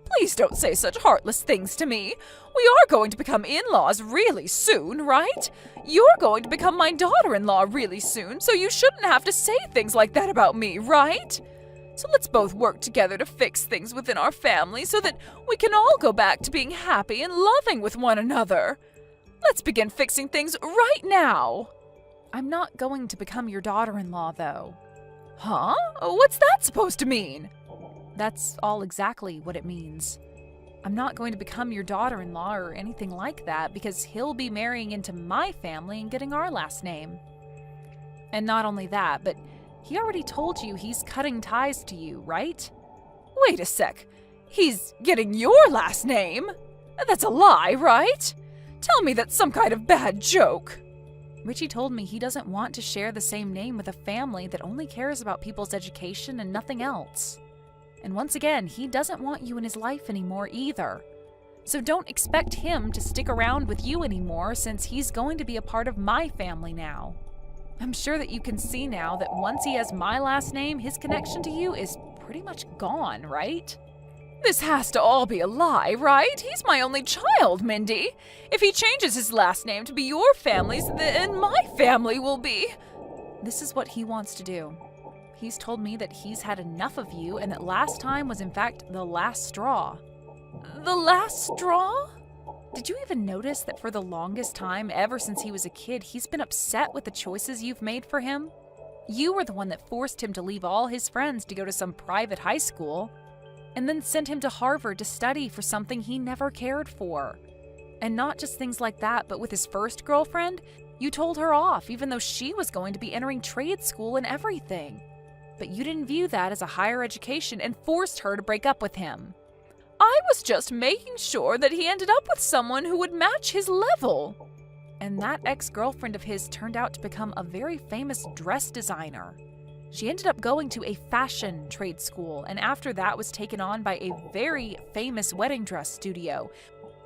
Please don't say such heartless things to me. We are going to become in-laws really soon, right? You're going to become my daughter-in-law really soon, so you shouldn't have to say things like that about me, right? So let's both work together to fix things within our family so that we can all go back to being happy and loving with one another. Let's begin fixing things right now. I'm not going to become your daughter-in-law, though. Huh? What's that supposed to mean? That's all exactly what it means. I'm not going to become your daughter-in-law or anything like that because he'll be marrying into my family and getting our last name. And not only that, but he already told you he's cutting ties to you, right? Wait a sec. He's getting your last name? That's a lie, right? Tell me that's some kind of bad joke. Richie told me he doesn't want to share the same name with a family that only cares about people's education and nothing else. And once again, he doesn't want you in his life anymore either. So don't expect him to stick around with you anymore since he's going to be a part of my family now. I'm sure that you can see now that once he has my last name, his connection to you is pretty much gone, right? This has to all be a lie, right? He's my only child, Mindy. If he changes his last name to be your family's, then my family will be. This is what he wants to do. He's told me that he's had enough of you and that last time was in fact the last straw. The last straw? Did you even notice that for the longest time, ever since he was a kid, he's been upset with the choices you've made for him? You were the one that forced him to leave all his friends to go to some private high school, and then sent him to Harvard to study for something he never cared for. And not just things like that, but with his first girlfriend, you told her off even though she was going to be entering trade school and everything. But you didn't view that as a higher education and forced her to break up with him. I was just making sure that he ended up with someone who would match his level. And that ex-girlfriend of his turned out to become a very famous dress designer. She ended up going to a fashion trade school, and after that was taken on by a very famous wedding dress studio,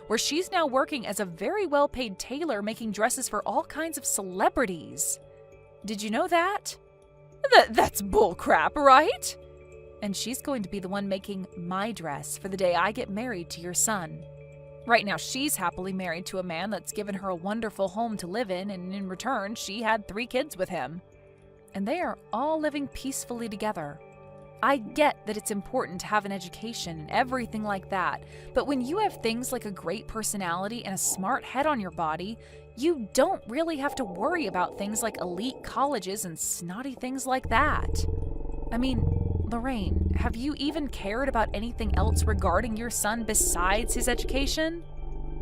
where she's now working as a very well-paid tailor making dresses for all kinds of celebrities. Did you know that? That's bullcrap, right? And she's going to be the one making my dress for the day I get married to your son. Right now, she's happily married to a man that's given her a wonderful home to live in, and in return, she had 3 kids with him. And they are all living peacefully together. I get that it's important to have an education and everything like that, but when you have things like a great personality and a smart head on your body, you don't really have to worry about things like elite colleges and snotty things like that. I mean, Lorraine, have you even cared about anything else regarding your son besides his education?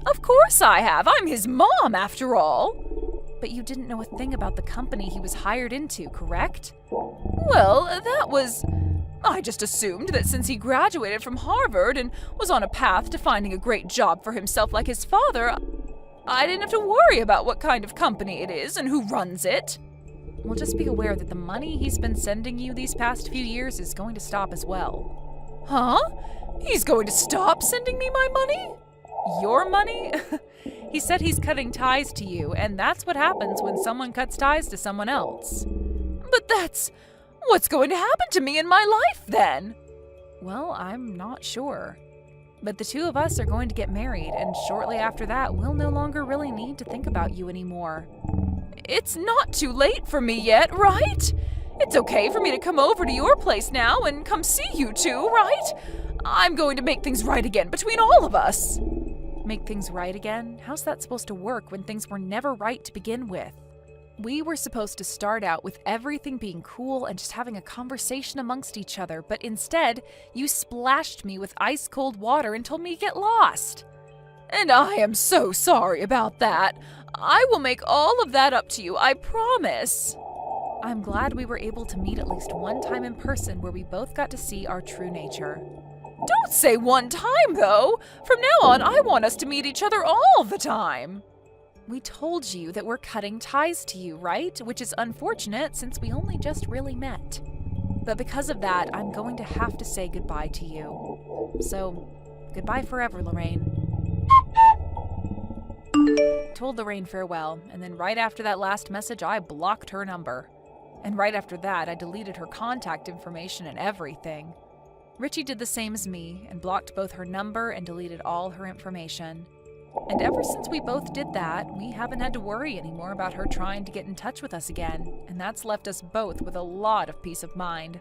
Of course I have. I'm his mom, after all. But you didn't know a thing about the company he was hired into, correct? Well, I just assumed that since he graduated from Harvard and was on a path to finding a great job for himself like his father, I didn't have to worry about what kind of company it is and who runs it. Well, just be aware that the money he's been sending you these past few years is going to stop as well. Huh? He's going to stop sending me my money? Your money? He said he's cutting ties to you, and that's what happens when someone cuts ties to someone else. But what's going to happen to me in my life then? Well, I'm not sure. But the 2 of us are going to get married, and shortly after that, we'll no longer really need to think about you anymore. It's not too late for me yet, right? It's okay for me to come over to your place now and come see you 2, right? I'm going to make things right again between all of us. Make things right again? How's that supposed to work when things were never right to begin with? We were supposed to start out with everything being cool and just having a conversation amongst each other, but instead, you splashed me with ice-cold water and told me to get lost. And I am so sorry about that. I will make all of that up to you, I promise. I'm glad we were able to meet at least one time in person where we both got to see our true nature. Don't say one time, though. From now on, I want us to meet each other all the time. We told you that we're cutting ties to you, right? Which is unfortunate since we only just really met. But because of that, I'm going to have to say goodbye to you. So, goodbye forever, Lorraine. Told Lorraine farewell, and then right after that last message, I blocked her number. And right after that, I deleted her contact information and everything. Richie did the same as me and blocked both her number and deleted all her information. And ever since we both did that, we haven't had to worry anymore about her trying to get in touch with us again, and that's left us both with a lot of peace of mind.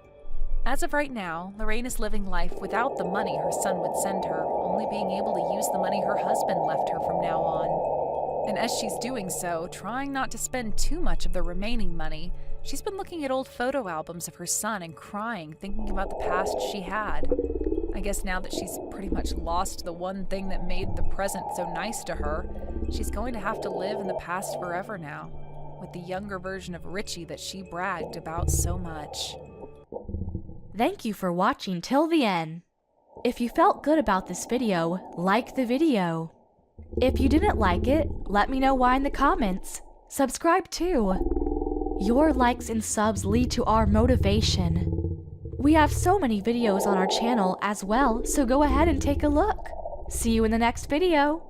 As of right now, Lorraine is living life without the money her son would send her, only being able to use the money her husband left her from now on. And as she's doing so, trying not to spend too much of the remaining money, she's been looking at old photo albums of her son and crying, thinking about the past she had. I guess now that she's pretty much lost the one thing that made the present so nice to her, she's going to have to live in the past forever now, with the younger version of Richie that she bragged about so much. Thank you for watching till the end. If you felt good about this video, like the video. If you didn't like it, let me know why in the comments. Subscribe too. Your likes and subs lead to our motivation. We have so many videos on our channel as well, so go ahead and take a look. See you in the next video.